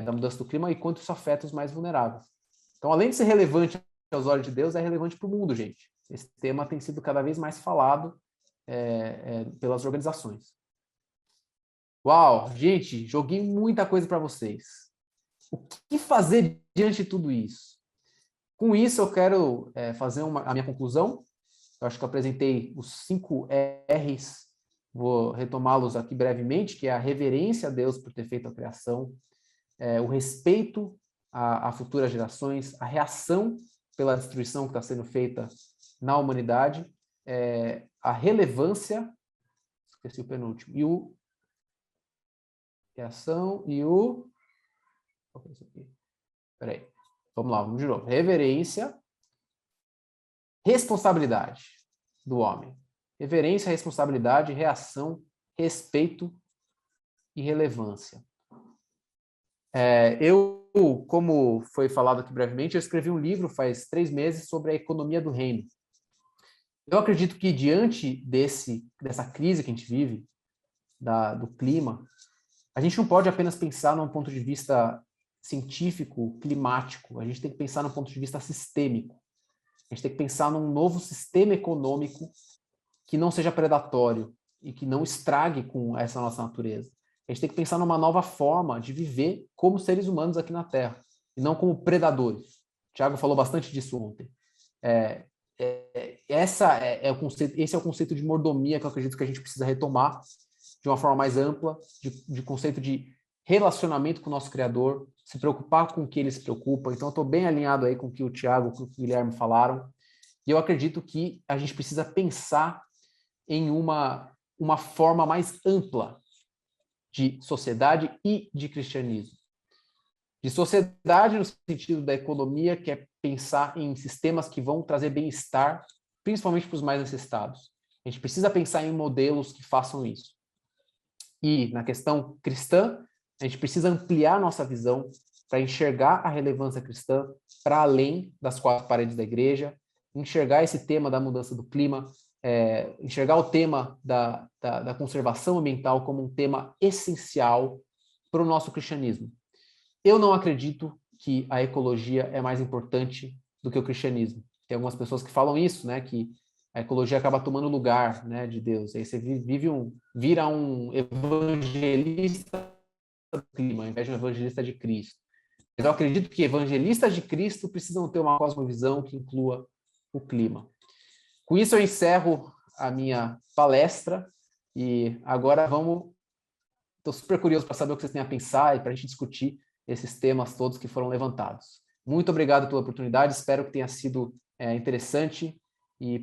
da mudança do clima e quanto isso afeta os mais vulneráveis. Então, além de ser relevante aos olhos de Deus, é relevante para o mundo, gente. Esse tema tem sido cada vez mais falado pelas organizações. Uau, gente, joguei muita coisa para vocês. O que fazer diante de tudo isso? Com isso, eu quero fazer a minha conclusão. Eu acho que eu apresentei os 5 R's, vou retomá-los aqui brevemente, que é a reverência a Deus por ter feito a criação, o respeito a futuras gerações, a reação pela destruição que está sendo feita na humanidade, a relevância, esqueci o penúltimo, e o reação e o... Qual que é isso aqui? Peraí, vamos lá, vamos de novo. Reverência, responsabilidade do homem. Reverência, responsabilidade, reação, respeito e relevância. Como foi falado aqui brevemente, eu escrevi um livro faz 3 meses sobre a economia do reino. Eu acredito que diante dessa crise que a gente vive, do clima, a gente não pode apenas pensar num ponto de vista científico, climático, a gente tem que pensar num ponto de vista sistêmico. A gente tem que pensar num novo sistema econômico que não seja predatório e que não estrague com essa nossa natureza. A gente tem que pensar numa nova forma de viver como seres humanos aqui na Terra, e não como predadores. O Tiago falou bastante disso ontem. Esse é o conceito de mordomia que eu acredito que a gente precisa retomar de uma forma mais ampla, de conceito de relacionamento com o nosso Criador, se preocupar com o que ele se preocupa. Então, eu estou bem alinhado aí com o que o Tiago e o Guilherme falaram. E eu acredito que a gente precisa pensar em uma forma mais ampla de sociedade e de cristianismo. De sociedade no sentido da economia, que é pensar em sistemas que vão trazer bem-estar, principalmente para os mais necessitados. A gente precisa pensar em modelos que façam isso. E na questão cristã, a gente precisa ampliar nossa visão para enxergar a relevância cristã para além das quatro paredes da igreja, enxergar esse tema da mudança do clima, enxergar o tema da conservação ambiental como um tema essencial para o nosso cristianismo. Eu não acredito que a ecologia é mais importante do que o cristianismo. Tem algumas pessoas que falam isso, né, que a ecologia acaba tomando lugar, né, de Deus. Aí você vira um evangelista do clima, ao invés de um evangelista de Cristo. Mas eu acredito que evangelistas de Cristo precisam ter uma cosmovisão que inclua o clima. Com isso eu encerro a minha palestra e agora estou super curioso para saber o que vocês têm a pensar e para a gente discutir esses temas todos que foram levantados. Muito obrigado pela oportunidade, espero que tenha sido interessante e